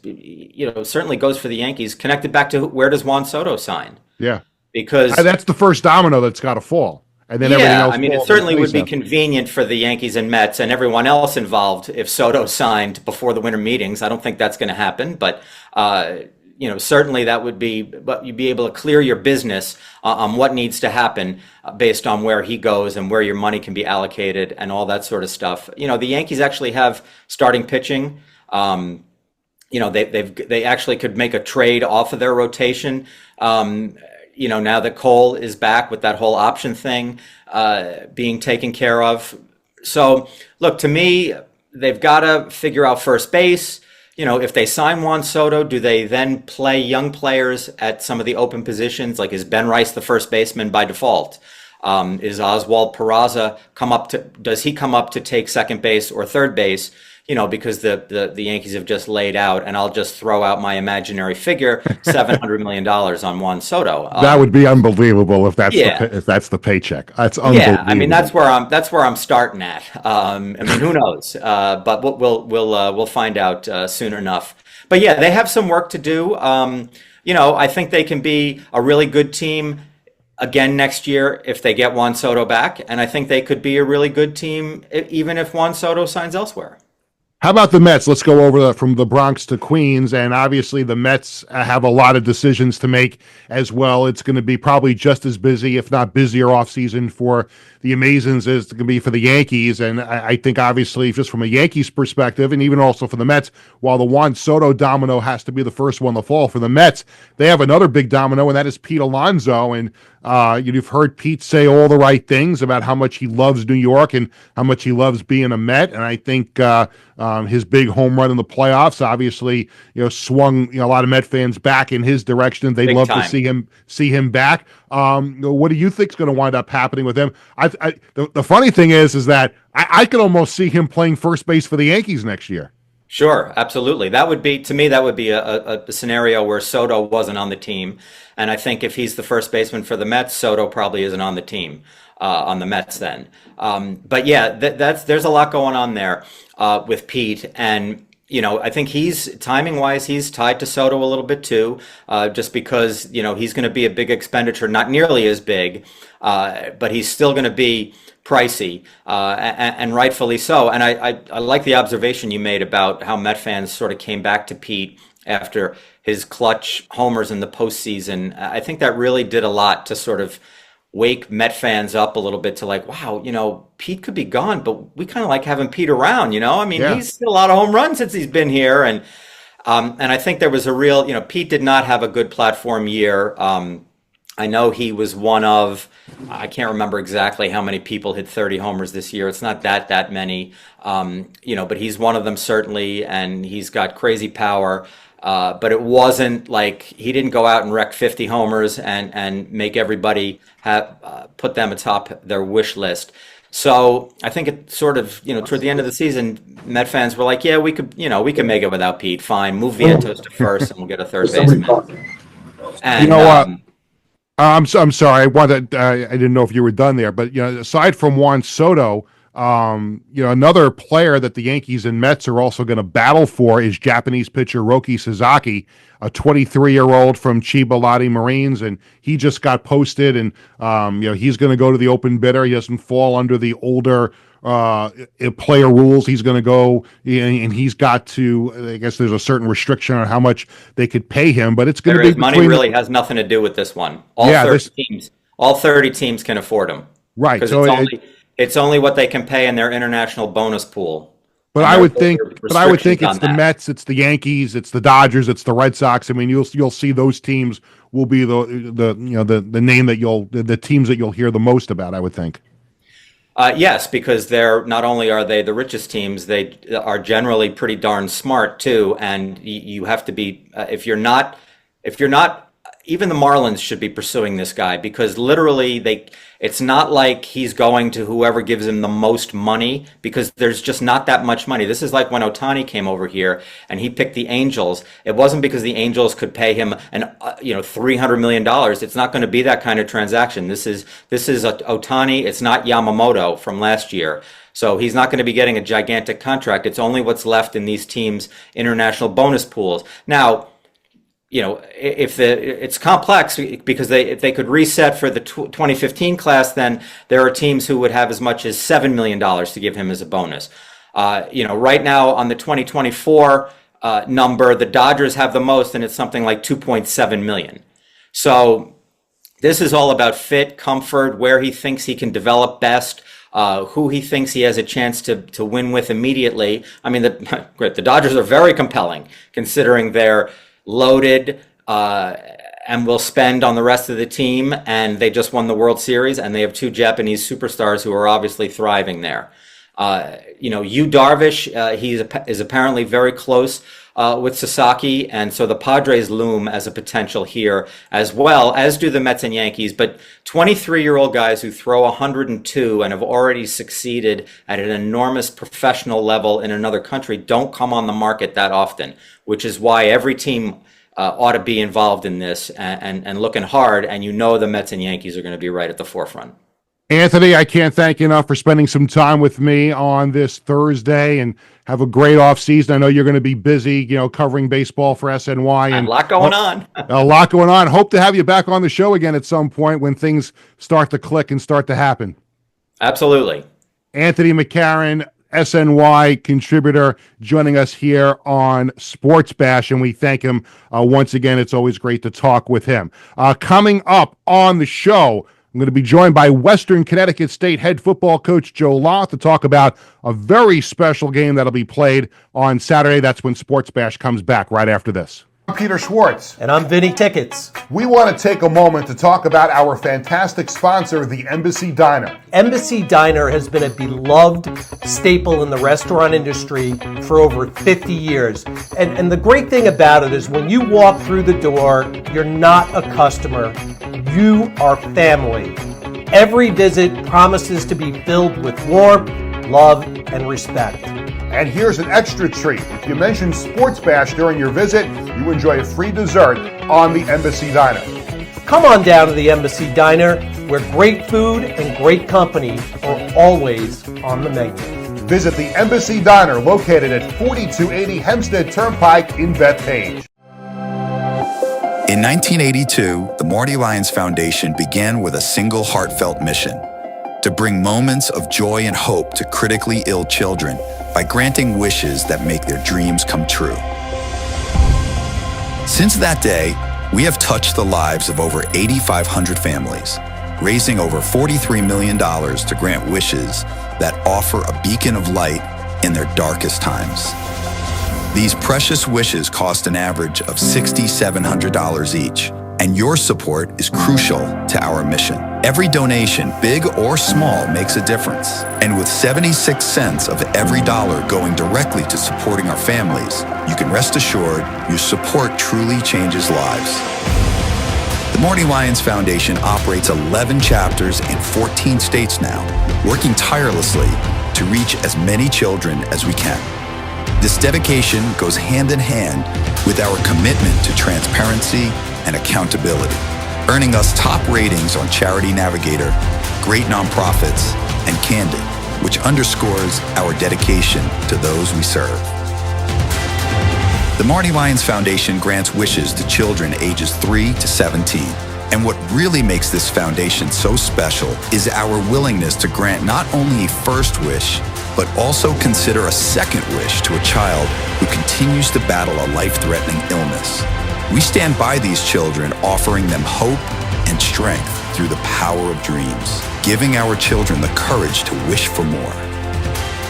certainly goes for the Yankees, connected back to where does Juan Soto sign? Yeah. Because that's the first domino that's got to fall, and then everything else. It certainly would be convenient for the Yankees and Mets and everyone else involved if Soto signed before the winter meetings. I don't think that's going to happen, but certainly that would be. But you'd be able to clear your business on what needs to happen based on where he goes and where your money can be allocated and all that sort of stuff. The Yankees actually have starting pitching. They actually could make a trade off of their rotation. Now that Cole is back with that whole option thing being taken care of. So, look, to me, they've got to figure out first base. If they sign Juan Soto, do they then play young players at some of the open positions? Like, is Ben Rice the first baseman by default? Is Oswald Peraza does he come up to take second base or third base? Because the Yankees have just laid out, and I'll just throw out my imaginary figure, $700 million on Juan Soto. That would be unbelievable if that's the paycheck. That's unbelievable. Yeah, that's where I'm starting at. Who knows? But we'll find out soon enough. But yeah, they have some work to do. I think they can be a really good team again next year if they get Juan Soto back, and I think they could be a really good team even if Juan Soto signs elsewhere. How about the Mets? Let's go over from the Bronx to Queens, and obviously the Mets have a lot of decisions to make as well. It's going to be probably just as busy, if not busier, offseason for the Amazons as it's going to be for the Yankees. And I think obviously just from a Yankees perspective, and even also for the Mets, while the Juan Soto domino has to be the first one to fall for the Mets, they have another big domino, and that is Pete Alonso. And you've heard Pete say all the right things about how much he loves New York and how much he loves being a Met. And I think his big home run in the playoffs obviously, swung a lot of Met fans back in his direction. They'd love to see him back. What do you think is going to wind up happening with him? The funny thing is that I could almost see him playing first base for the Yankees next year. Sure, absolutely. That would be, to me, that would be a scenario where Soto wasn't on the team. And I think if he's the first baseman for the Mets, Soto probably isn't on the team, on the Mets then. But yeah, there's a lot going on there with Pete. And, I think timing-wise, he's tied to Soto a little bit too, just because, he's going to be a big expenditure, not nearly as big, but he's still going to be pricey, and rightfully so. And I like the observation you made about how Met fans sort of came back to Pete after his clutch homers in the postseason. I think that really did a lot to sort of wake Met fans up a little bit to like, wow, Pete could be gone, but we kind of like having Pete around, I mean, He's hit a lot of home runs since he's been here. And I think there was a real, Pete did not have a good platform year. I know he was one of, I can't remember exactly how many people hit 30 homers this year. It's not that many, but he's one of them certainly, and he's got crazy power. But it wasn't like he didn't go out and wreck 50 homers and make everybody put them atop their wish list. So I think it sort of, toward the end of the season, Met fans were like, yeah, we could make it without Pete. Fine, move Vientos to first, and we'll get a third baseman. And, I'm sorry. I didn't know if you were done there, but aside from Juan Soto, another player that the Yankees and Mets are also going to battle for is Japanese pitcher Roki Sasaki, a 23-year-old from Chiba Lottie Marines, and he just got posted, and he's going to go to the open bidder. He doesn't fall under the older player rules. He's going to go, and he's got to, I guess there's a certain restriction on how much they could pay him, but it's going to be money really has nothing to do with this one. All 30 teams can afford him. Right. So it's only what they can pay in their international bonus pool. But I would think it's the Mets, it's the Yankees, it's the Dodgers, it's the Red Sox. I mean, you'll see those teams will be the name that the teams that you'll hear the most about, I would think. Yes, because they're not only are they the richest teams, they are generally pretty darn smart too. And you have to be if you're not, even the Marlins should be pursuing this guy, because literally it's not like he's going to whoever gives him the most money, because there's just not that much money. This is like when Ohtani came over here and he picked the Angels. It wasn't because the Angels could pay him $300 million. It's not going to be that kind of transaction. This is Ohtani. It's not Yamamoto from last year. So he's not going to be getting a gigantic contract. It's only what's left in these teams' international bonus pools. Now, it's complex, because if they could reset for the 2015 class, then there are teams who would have as much as $7 million to give him as a bonus. Right now on the 2024 number, the Dodgers have the most, and it's something like $2.7 million. So this is all about fit, comfort, where he thinks he can develop best, who he thinks he has a chance to win with immediately. I mean, the Dodgers are very compelling, considering they're loaded and will spend on the rest of the team, and they just won the World Series, and they have two Japanese superstars who are obviously thriving there. Yu Darvish, he is apparently very close with Sasaki, and so the Padres loom as a potential here, as well as do the Mets and Yankees. But 23-year-old guys who throw 102 and have already succeeded at an enormous professional level in another country don't come on the market that often, which is why every team ought to be involved in this and looking hard, and the Mets and Yankees are going to be right at the forefront. Anthony, I can't thank you enough for spending some time with me on this Thursday, and have a great off season. I know you're going to be busy, covering baseball for SNY, and a lot going on. A lot going on. Hope to have you back on the show again at some point when things start to click and start to happen. Absolutely. Anthony McCarron, SNY contributor, joining us here on Sports Bash, and we thank him once again. It's always great to talk with him. Coming up on the show, I'm going to be joined by Western Connecticut State head football coach Joe Loth to talk about a very special game that'll be played on Saturday. That's when Sports Bash comes back right after this. I'm Peter Schwartz. And I'm Vinny Tickets. We want to take a moment to talk about our fantastic sponsor, the Embassy Diner. Embassy Diner has been a beloved staple in the restaurant industry for over 50 years. And the great thing about it is when you walk through the door, you're not a customer, you are family. Every visit promises to be filled with warmth, love, and respect. And here's an extra treat. If you mention Sports Bash during your visit, you enjoy a free dessert on the Embassy Diner. Come on down to the Embassy Diner, where great food and great company are always on the menu. Visit the Embassy Diner, located at 4280 Hempstead Turnpike in Bethpage. In 1982, the Marty Lyons Foundation began with a single heartfelt mission: to bring moments of joy and hope to critically ill children by granting wishes that make their dreams come true. Since that day, we have touched the lives of over 8,500 families, raising over $43 million to grant wishes that offer a beacon of light in their darkest times. These precious wishes cost an average of $6,700 each, and your support is crucial to our mission. Every donation, big or small, makes a difference. And with 76 cents of every dollar going directly to supporting our families, you can rest assured your support truly changes lives. The Marty Lyons Foundation operates 11 chapters in 14 states now, working tirelessly to reach as many children as we can. This dedication goes hand in hand with our commitment to transparency and accountability, earning us top ratings on Charity Navigator, Great Nonprofits, and Candid, which underscores our dedication to those we serve. The Marty Lyons Foundation grants wishes to children ages 3 to 17. And what really makes this foundation so special is our willingness to grant not only a first wish, but also consider a second wish to a child who continues to battle a life-threatening illness. We stand by these children, offering them hope and strength through the power of dreams, giving our children the courage to wish for more.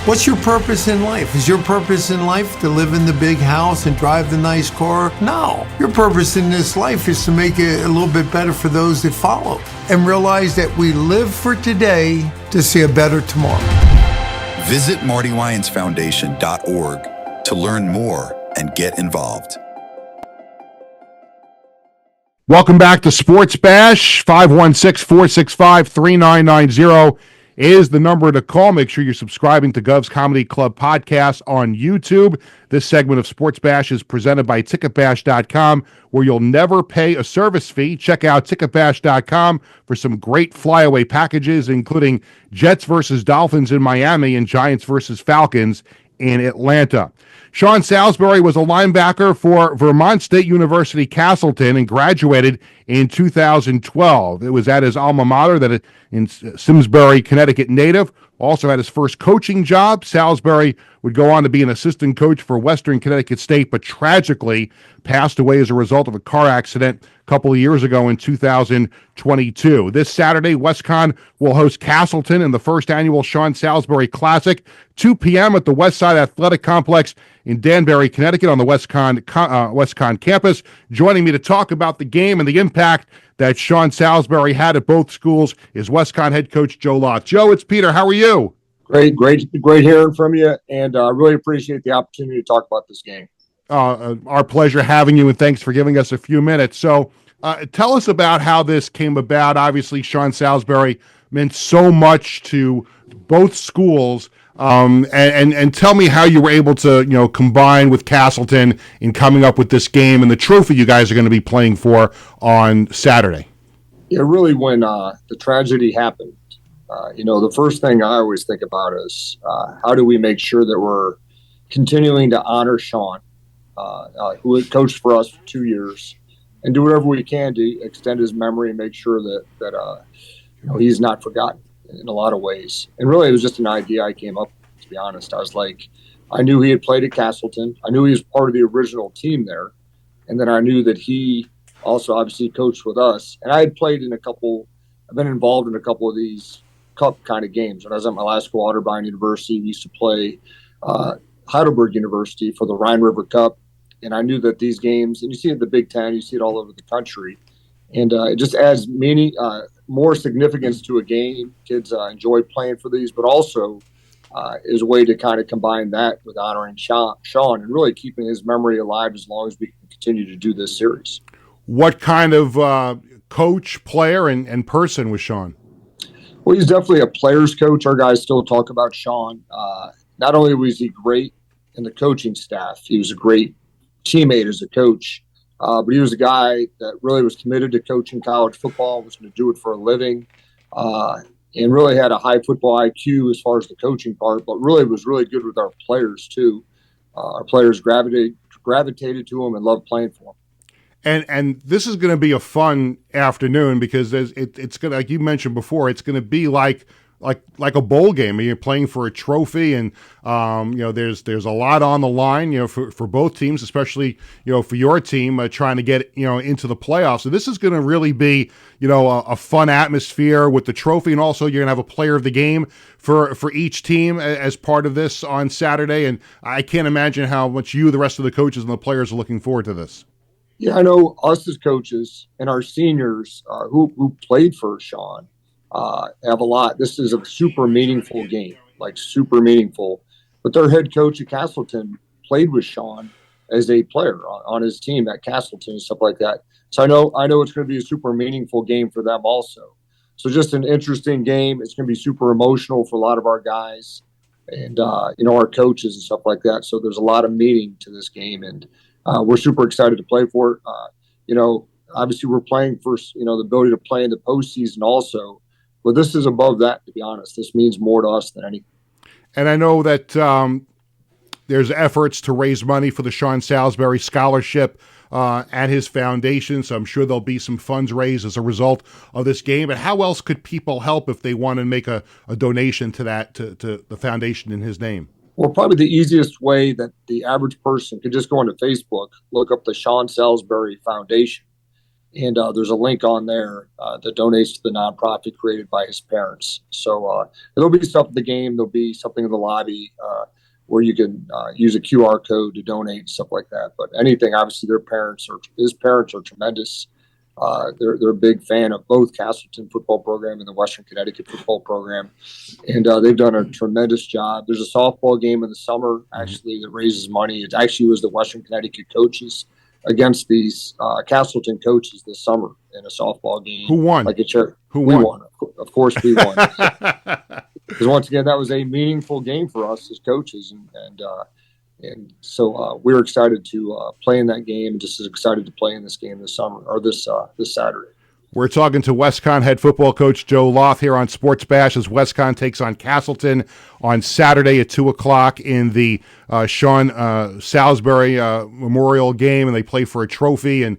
What's your purpose in life? Is your purpose in life to live in the big house and drive the nice car? No. Your purpose in this life is to make it a little bit better for those that follow, and realize that we live for today to see a better tomorrow. Visit MartyLyonsFoundation.org to learn more and get involved. Welcome back to Sports Bash. 516-465-3990 is the number to call. Make sure you're subscribing to Govs Comedy Club podcast on YouTube. This segment of Sports Bash is presented by TicketBash.com, where you'll never pay a service fee. Check out TicketBash.com for some great flyaway packages, including Jets versus Dolphins in Miami and Giants versus Falcons in Atlanta. Sean Salisbury was a linebacker for Vermont State University Castleton and graduated in 2012. It was at his alma mater, that in Simsbury, Connecticut native. Also had his first coaching job. Salisbury would go on to be an assistant coach for Western Connecticut State, but tragically passed away as a result of a car accident a couple of years ago in 2022. This Saturday, WestCon will host Castleton in the first annual Sean Salisbury Classic, 2 p.m. at the Westside Athletic Complex in Danbury, Connecticut on the WestCon campus. Joining me to talk about the game and the impact that Sean Salisbury had at both schools is WestCon head coach Joe Loth. Joe, it's Peter. How are you? Great hearing from you, and I really appreciate the opportunity to talk about this game. Our pleasure having you, and thanks for giving us a few minutes. So tell us about how this came about. Obviously, Sean Salisbury meant so much to both schools, and tell me how you were able to, combine with Castleton in coming up with this game and the trophy you guys are going to be playing for on Saturday. Yeah, really, when the tragedy happened, the first thing I always think about is how do we make sure that we're continuing to honor Sean, who had coached for us for 2 years, and do whatever we can to extend his memory and make sure that he's not forgotten in a lot of ways. And really, it was just an idea I came up to be honest. I knew he had played at Castleton. I knew he was part of the original team there. And then I knew that he also obviously coached with us. And I had played I've been involved in a couple of these cup kind of games. When I was at my last school, Otterbein University, we used to play Heidelberg University for the Rhine River Cup. And I knew that these games, and you see it in the Big Ten, you see it all over the country. And it just adds more significance to a game. Kids enjoy playing for these, but also is a way to kind of combine that with honoring Sean and really keeping his memory alive as long as we can continue to do this series. What kind of coach, player, and person was Sean? Well, he's definitely a player's coach. Our guys still talk about Sean. Not only was he great in the coaching staff, he was a great teammate as a coach, but he was a guy that really was committed to coaching college football, was going to do it for a living, and really had a high football IQ as far as the coaching part, but really was really good with our players too. Our players gravitated to him and loved playing for him. And this is going to be a fun afternoon because it's going to, like you mentioned before, it's going to be like a bowl game. You're playing for a trophy, and there's a lot on the line, for both teams, especially for your team trying to get into the playoffs. So this is going to really be a fun atmosphere with the trophy, and also you're going to have a player of the game for each team as part of this on Saturday. And I can't imagine how much the rest of the coaches and the players are looking forward to this. Yeah, I know us as coaches and our seniors who played for Sean have a lot. This is a super meaningful game, super meaningful. But their head coach at Castleton played with Sean as a player on his team at Castleton and stuff like that. So I know it's going to be a super meaningful game for them also. So just an interesting game. It's going to be super emotional for a lot of our guys and our coaches and stuff like that. So there's a lot of meaning to this game, and we're super excited to play for it. Obviously we're playing for the ability to play in the postseason also. But this is above that, to be honest. This means more to us than anything. And I know that there's efforts to raise money for the Sean Salisbury Scholarship at his foundation, so I'm sure there'll be some funds raised as a result of this game. But how else could people help if they want to make a donation to that, to the foundation in his name? Well, probably the easiest way that the average person could just go onto Facebook, look up the Sean Salisbury Foundation. And there's a link on there that donates to the nonprofit created by his parents. So there'll be stuff at the game. There'll be something in the lobby where you can use a QR code to donate and stuff like that. But anything, obviously, his parents are tremendous. They're a big fan of both Castleton football program and the Western Connecticut football program. And they've done a tremendous job. There's a softball game in the summer, actually, that raises money. It actually was the Western Connecticut coaches against these Castleton coaches this summer in a softball game. Who won? We won. Of course we won. Because once again, that was a meaningful game for us as coaches. And so we're excited to play in that game, and just as excited to play in this game this summer, or this Saturday. We're talking to WestConn head football coach Joe Loth here on Sports Bash as WestConn takes on Castleton on Saturday at 2 o'clock in the Sean Salisbury Memorial Game, and they play for a trophy, and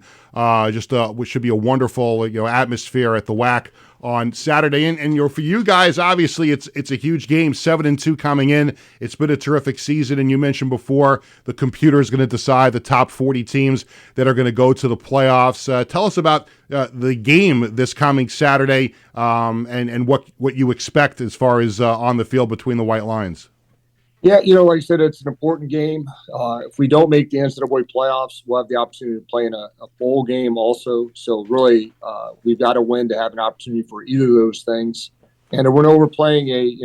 which should be a wonderful atmosphere at the WAC on Saturday. And for you guys, obviously it's a huge game, 7-2 coming in. It's been a terrific season, and you mentioned before the computer is going to decide the top 40 teams that are going to go to the playoffs. Tell us about the game this coming Saturday, and what you expect as far as on the field between the White Lions. Yeah, like I said, it's an important game. If we don't make the NCAA playoffs, we'll have the opportunity to play in a bowl game also. So really, we've got to win to have an opportunity for either of those things. And we're playing a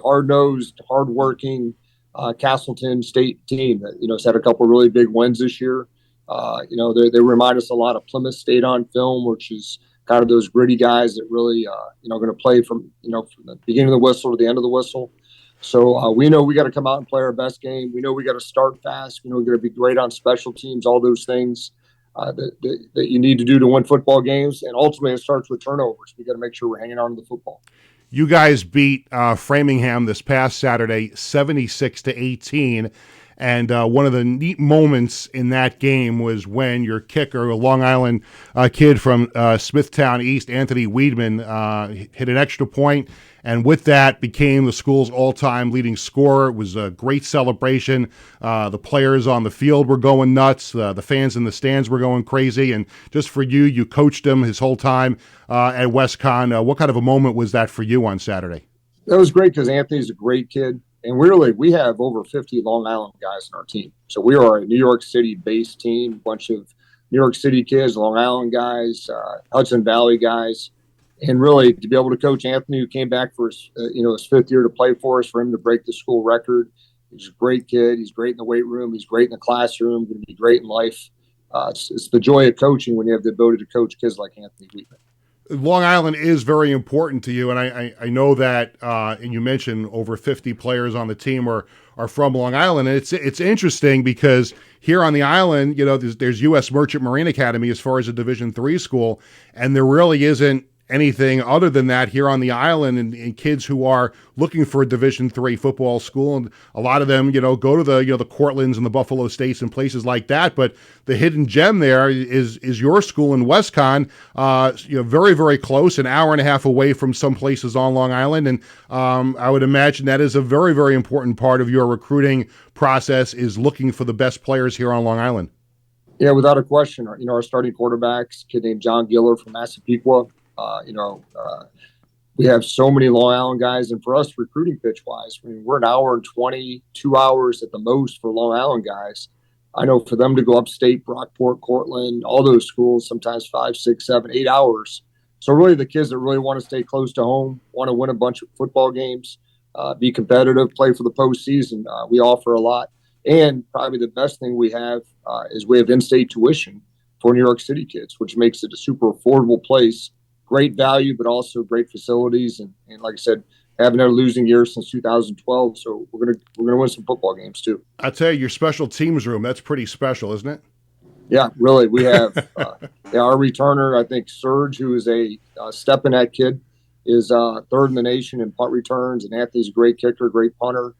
hard-nosed, hard-working Castleton State team that has had a couple of really big wins this year. They remind us a lot of Plymouth State on film, which is kind of those gritty guys that really going to play from the beginning of the whistle to the end of the whistle. So we know we got to come out and play our best game. We know we got to start fast. We know we got to be great on special teams, all those things that you need to do to win football games. And ultimately, it starts with turnovers. We got to make sure we're hanging on to the football. You guys beat Framingham this past Saturday, 76-18. And one of the neat moments in that game was when your kicker, a Long Island kid from Smithtown East, Anthony Weedman, hit an extra point, and with that became the school's all-time leading scorer. It was a great celebration. The players on the field were going nuts. The fans in the stands were going crazy. And just for you, you coached him his whole time at WestCon. What kind of a moment was that for you on Saturday? That was great because Anthony's a great kid. And we have over 50 Long Island guys on our team. So we are a New York City-based team, a bunch of New York City kids, Long Island guys, Hudson Valley guys. And really, to be able to coach Anthony, who came back for his, his fifth year to play for us, for him to break the school record. He's a great kid. He's great in the weight room. He's great in the classroom. Going to be great in life. It's the joy of coaching when you have the ability to coach kids like Anthony Weedman. Long Island is very important to you, and I know that, and you mentioned over 50 players on the team are from Long Island, and it's interesting because here on the island, there's U.S. Merchant Marine Academy as far as a Division III school, and there really isn't anything other than that here on the island, and kids who are looking for a Division III football school, and a lot of them, go to the the Cortlands and the Buffalo States and places like that. But the hidden gem there is your school in WestCon, very, very close, an hour and a half away from some places on Long Island, and I would imagine that is a very, very important part of your recruiting process, is looking for the best players here on Long Island. Yeah, without a question. Our starting quarterback's a kid named John Giller from Massapequa. We have so many Long Island guys, and for us, recruiting pitch-wise, we're an hour and 20, 2 hours at the most for Long Island guys. I know for them to go upstate, Brockport, Cortland, all those schools, sometimes 5, 6, 7, 8 hours. So really the kids that really want to stay close to home, want to win a bunch of football games, be competitive, play for the postseason, we offer a lot. And probably the best thing we have is we have in-state tuition for New York City kids, which makes it a super affordable place. Great value, but also great facilities, and like I said, haven't had a losing year since 2012. So we're gonna win some football games too. I tell you, your special teams room, that's pretty special, isn't it? Yeah, really. We have our returner. I think Serge, who is a step-in-at kid, is third in the nation in punt returns, and Anthony's a great kicker, great punter.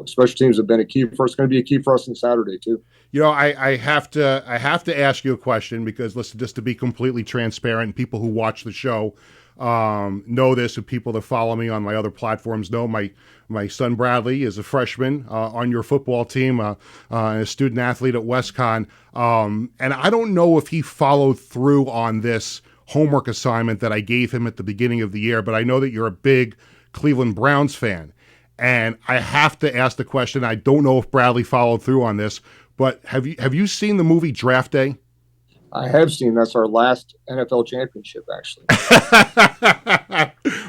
Special teams have been a key for us. It's going to be a key for us on Saturday too. I have to ask you a question because, listen, just to be completely transparent, people who watch the show know this, and people that follow me on my other platforms know my son Bradley is a freshman on your football team, a student athlete at WestCon, and I don't know if he followed through on this homework assignment that I gave him at the beginning of the year, but I know that you're a big Cleveland Browns fan. And I have to ask the question, I don't know if Bradley followed through on this, but have you seen the movie Draft Day? I have seen. That's our last NFL championship, actually.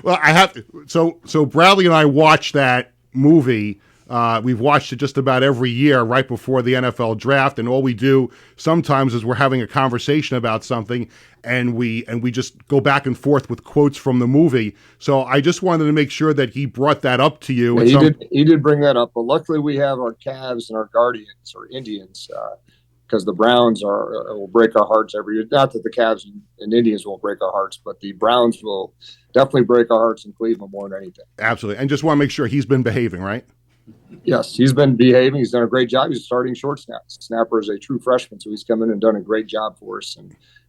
Well, I have to. So Bradley and I watched that movie. We've watched it just about every year right before the NFL draft, and all we do sometimes is we're having a conversation about something, and we just go back and forth with quotes from the movie. So I just wanted to make sure that he brought that up to you. Yeah, he did bring that up, but luckily we have our Cavs and our Guardians or Indians, because the Browns will break our hearts every year. Not that the Cavs and Indians won't break our hearts, but the Browns will definitely break our hearts in Cleveland more than anything. Absolutely, and just want to make sure he's been behaving, right? Yes, he's been behaving. He's done a great job. He's starting short snapper is a true freshman, so he's come in and done a great job for us.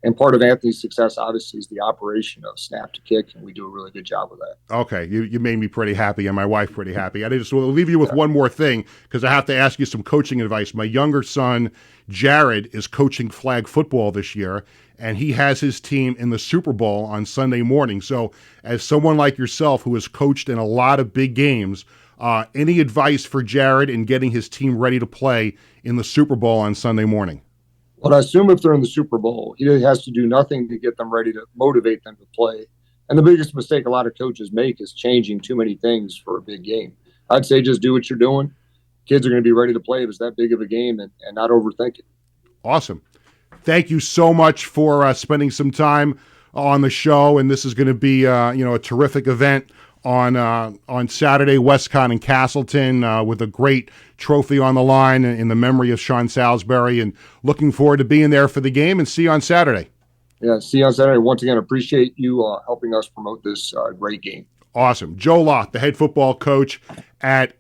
And part of Anthony's success, obviously, is the operation of snap to kick, and we do a really good job with that. Okay, you made me pretty happy, and my wife pretty happy. I just want to leave you with one more thing, because I have to ask you some coaching advice. My younger son, Jared, is coaching flag football this year, and he has his team in the Super Bowl on Sunday morning. So as someone like yourself who has coached in a lot of big games, any advice for Jared in getting his team ready to play in the Super Bowl on Sunday morning? Well, I assume if they're in the Super Bowl, he has to do nothing to get them ready to motivate them to play. And the biggest mistake a lot of coaches make is changing too many things for a big game. I'd say just do what you're doing. Kids are going to be ready to play if it's that big of a game, and not overthink it. Awesome. Thank you so much for spending some time on the show, and this is going to be a terrific event on Saturday, WestCon in Castleton, with a great trophy on the line in the memory of Sean Salisbury, and looking forward to being there for the game, and see you on Saturday. Yeah, see you on Saturday. Once again, appreciate you helping us promote this great game. Awesome. Joe Loth, the head football coach at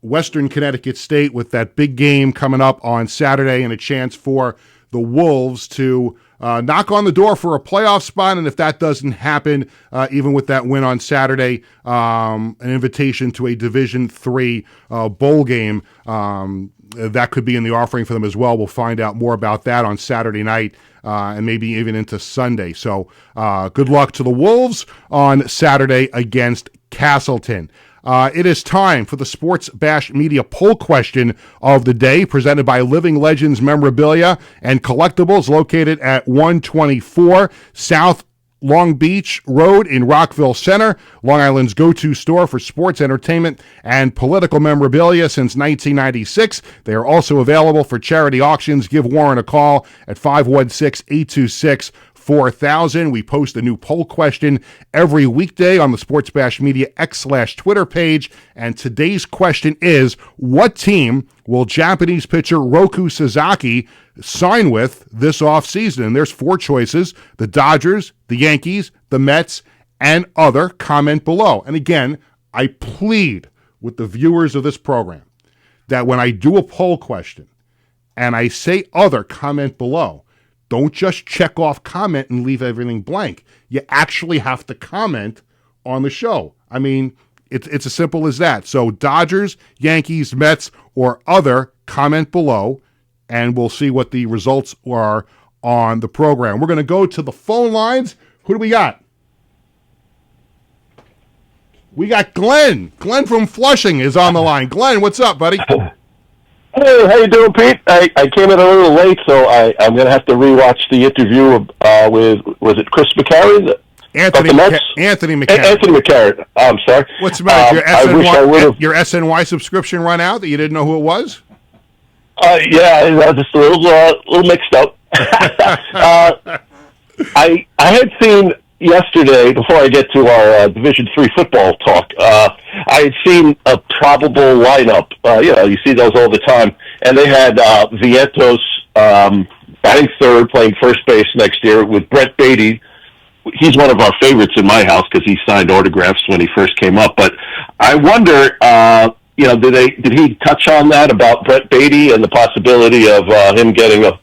Western Connecticut State with that big game coming up on Saturday and a chance for the Wolves to knock on the door for a playoff spot. And if that doesn't happen, even with that win on Saturday, an invitation to a Division III bowl game, that could be in the offering for them as well. We'll find out more about that on Saturday night and maybe even into Sunday. So good luck to the Wolves on Saturday against Castleton. It is time for the Sports Bash Media poll question of the day, presented by Living Legends Memorabilia and Collectibles, located at 124 South Long Beach Road in Rockville Center, Long Island's go-to store for sports, entertainment, and political memorabilia since 1996. They are also available for charity auctions. Give Warren a call at 516-826-4000. We post a new poll question every weekday on the Sports Bash Media X/Twitter page. And today's question is, what team will Japanese pitcher Roku Sasaki sign with this offseason? And there's 4 choices: the Dodgers, the Yankees, the Mets, and other. Comment below. And again, I plead with the viewers of this program that when I do a poll question and I say other, comment below. Don't just check off comment and leave everything blank. You actually have to comment on the show. I mean, it's as simple as that. So Dodgers, Yankees, Mets, or other, comment below, and we'll see what the results are on the program. We're going to go to the phone lines. Who do we got? We got Glenn. Glenn from Flushing is on the line. Glenn, what's up, buddy? Hey, how you doing, Pete? I came in a little late, so I'm going to have to rewatch the interview with, was it Chris McCarron? Anthony McCarron. Anthony McCarron. I'm sorry. What's the matter? Your SNY subscription run out that you didn't know who it was? Yeah, I was just a little mixed up. I had seen yesterday, before I get to our Division III football talk, I had seen a probable lineup. You see those all the time. And they had Vientos batting third, playing first base next year with Brett Beatty. He's one of our favorites in my house because he signed autographs when he first came up. But I wonder, did he touch on that about Brett Beatty and the possibility of him getting a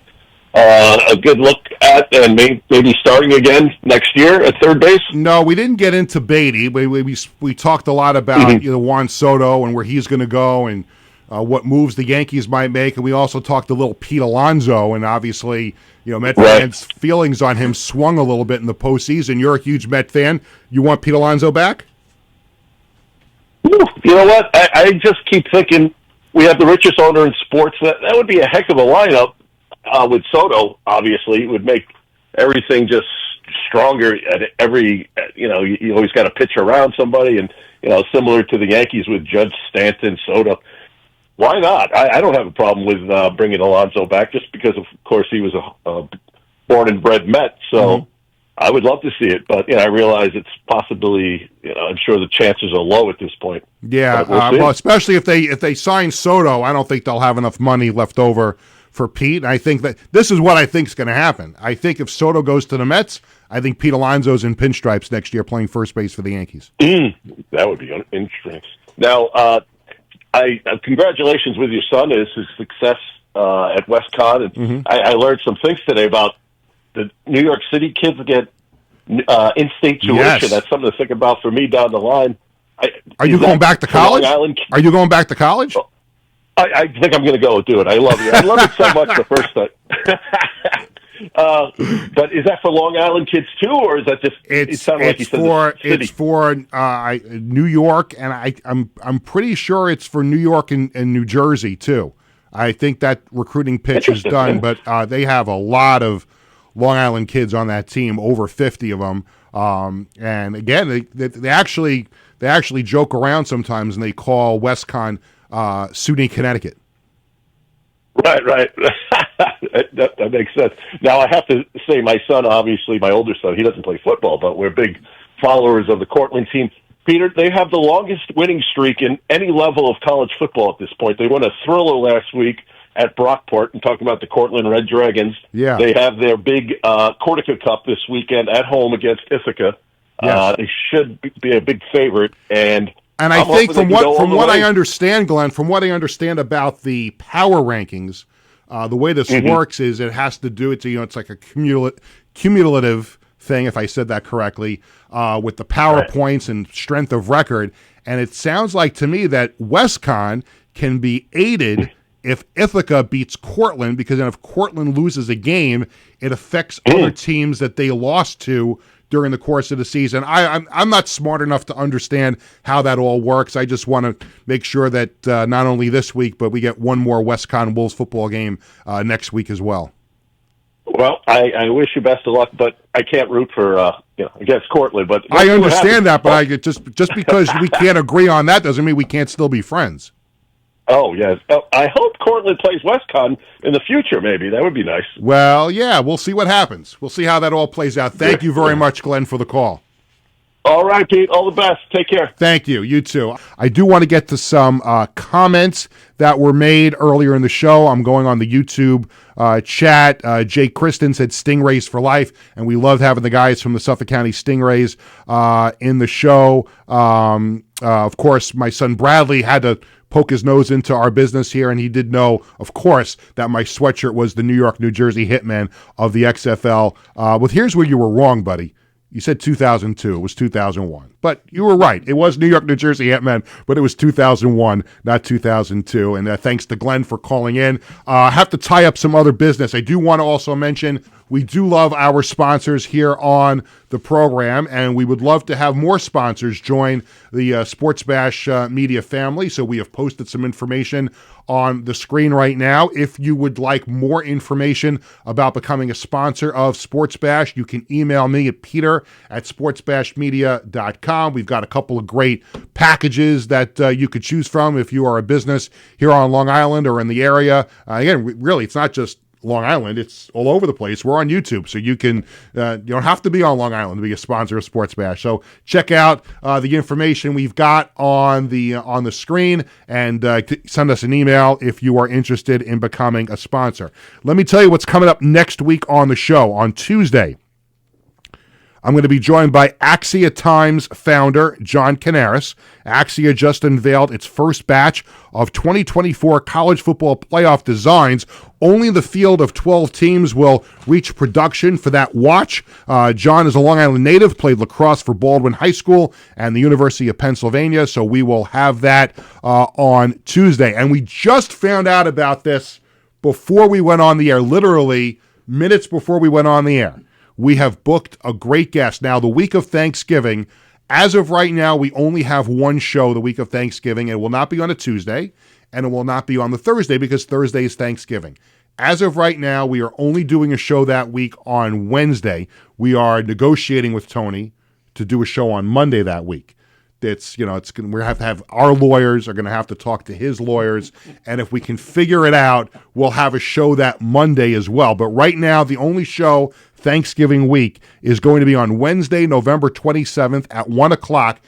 good look at and maybe starting again next year at third base? No, we didn't get into Beatty. We talked a lot about Juan Soto and where he's going to go and what moves the Yankees might make, and we also talked a little Pete Alonso, and obviously, Met fans' feelings on him swung a little bit in the postseason. You're a huge Met fan. You want Pete Alonso back? You know what? I just keep thinking we have the richest owner in sports. That would be a heck of a lineup. With Soto, obviously, it would make everything just stronger at every, you always got to pitch around somebody, and, similar to the Yankees with Judge, Stanton, Soto. Why not? I don't have a problem with bringing Alonso back, just because, of course, he was a born and bred Met, so I would love to see it. But, I realize it's possibly, I'm sure the chances are low at this point. Yeah, well, especially if they sign Soto, I don't think they'll have enough money left over for Pete. And I think that this is what I think is going to happen. I think if Soto goes to the Mets, I think Pete Alonso's in pinstripes next year playing first base for the Yankees. That would be interesting. Now, congratulations with your son and his success at WestCon. And I learned some things today about the New York City kids get in-state tuition. Yes. That's something to think about for me down the line. Are you going back to college? Are you going back to college? I think I'm going to go do it. I love it. I love it so much the first time. But is that for Long Island kids too, or is that just? It sounded like you said it's for New York, and I'm pretty sure it's for New York and New Jersey too. I think that recruiting pitch is done, but they have a lot of Long Island kids on that team, over 50 of them. And again, they actually joke around sometimes, and they call WestCon SUNY Connecticut. Right. that makes sense. Now, I have to say, my son, obviously, my older son, he doesn't play football, but we're big followers of the Cortland team. Peter, they have the longest winning streak in any level of college football at this point. They won a thriller last week at Brockport, and talking about the Cortland Red Dragons. Yeah. They have their big Cortica Cup this weekend at home against Ithaca. Yes. They should be a big favorite, and And I think from what I understand, Glenn, from what I understand about the power rankings, the way this works is it has to do it's like a cumulative thing, if I said that correctly, with the power points and strength of record. And it sounds like to me that WestCon can be aided if Ithaca beats Cortland, because then if Cortland loses a game, it affects other teams that they lost to during the course of the season. I'm not smart enough to understand how that all works. I just want to make sure that not only this week, but we get one more WestCon Wolves football game next week as well. Well, I wish you best of luck, but I can't root for against Cortland. But I understand that, but just because we can't agree on that doesn't mean we can't still be friends. Oh, yes. I hope Cortland plays WestCon in the future, maybe. That would be nice. Well, yeah, we'll see what happens. We'll see how that all plays out. Thank you very much, Glenn, for the call. All right, Pete. All the best. Take care. Thank you. You too. I do want to get to some comments that were made earlier in the show. I'm going on the YouTube chat. Jake Kristen said Stingrays for life, and we loved having the guys from the Suffolk County Stingrays in the show. Of course, my son Bradley had to poke his nose into our business here, and he did know, of course, that my sweatshirt was the New York, New Jersey Hitmen of the XFL. But here's where you were wrong, buddy. You said 2002. It was 2001. But you were right. It was New York, New Jersey Hitmen, but it was 2001, not 2002. And thanks to Glenn for calling in. I have to tie up some other business. I do want to also mention we do love our sponsors here on the program, and we would love to have more sponsors join the Sports Bash media family. So we have posted some information on the screen right now. If you would like more information about becoming a sponsor of Sports Bash, you can email me at peter@sportsbashmedia.com. We've got a couple of great packages that you could choose from if you are a business here on Long Island or in the area. Again, really, it's not just Long Island, it's all over the place. We're on YouTube, so you can you don't have to be on Long Island to be a sponsor of Sports Bash. So check out the information we've got on the screen, and send us an email if you are interested in becoming a sponsor. Let me tell you what's coming up next week on the show. On Tuesday, I'm going to be joined by Axia Times founder John Canaris. Axia just unveiled its first batch of 2024 college football playoff designs. Only the field of 12 teams will reach production for that watch. John is a Long Island native, played lacrosse for Baldwin High School and the University of Pennsylvania, so we will have that on Tuesday. And we just found out about this before we went on the air, literally minutes before we went on the air. We have booked a great guest. Now, the week of Thanksgiving, as of right now, we only have one show the week of Thanksgiving. It will not be on a Tuesday, and it will not be on the Thursday because Thursday is Thanksgiving. As of right now, we are only doing a show that week on Wednesday. We are negotiating with Tony to do a show on Monday that week. We have to have our lawyers are going to have to talk to his lawyers, and if we can figure it out, we'll have a show that Monday as well. But right now, the only show Thanksgiving week is going to be on Wednesday, November 27th at 1 o'clock.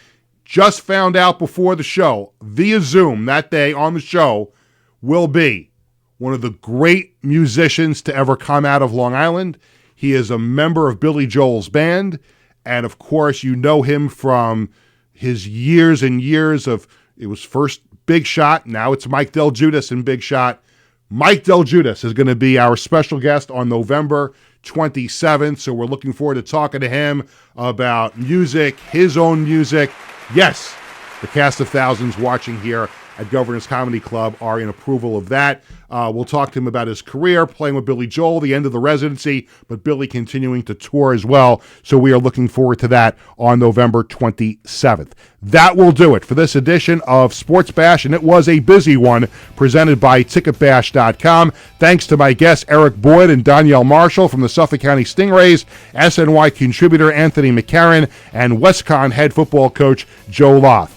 Just found out before the show, via Zoom that day on the show, will be one of the great musicians to ever come out of Long Island. He is a member of Billy Joel's band, and of course, you know him from his years and years of, it was first Big Shot, now it's Mike Del Giudice in Big Shot. Mike Del Giudice is going to be our special guest on November 27th, so we're looking forward to talking to him about music, his own music. Yes, the cast of thousands watching here at Governor's Comedy Club are in approval of that. We'll talk to him about his career, playing with Billy Joel, the end of the residency, but Billy continuing to tour as well. So we are looking forward to that on November 27th. That will do it for this edition of Sports Bash, and it was a busy one presented by TicketBash.com. Thanks to my guests Eric Boyd and Donyell Marshall from the Suffolk County Stingrays, SNY contributor Anthony McCarron, and WestCon head football coach Joe Loth.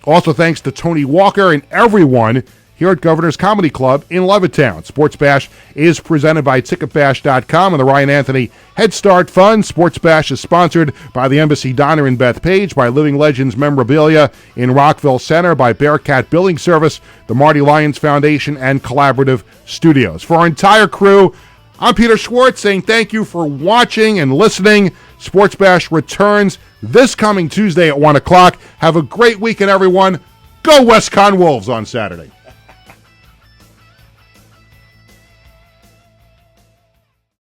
Also thanks to Tony Walker and everyone here at Governor's Comedy Club in Levittown. Sports Bash is presented by TicketBash.com and the Ryan Anthony Head Start Fund. Sports Bash is sponsored by the Embassy Diner in Bethpage, by Living Legends Memorabilia in Rockville Center, by Bearcat Billing Service, the Marty Lyons Foundation, and Collaborative Studios. For our entire crew, I'm Peter Schwartz saying thank you for watching and listening. Sports Bash returns this coming Tuesday at 1 o'clock. Have a great weekend, everyone. Go WestCon Wolves on Saturday.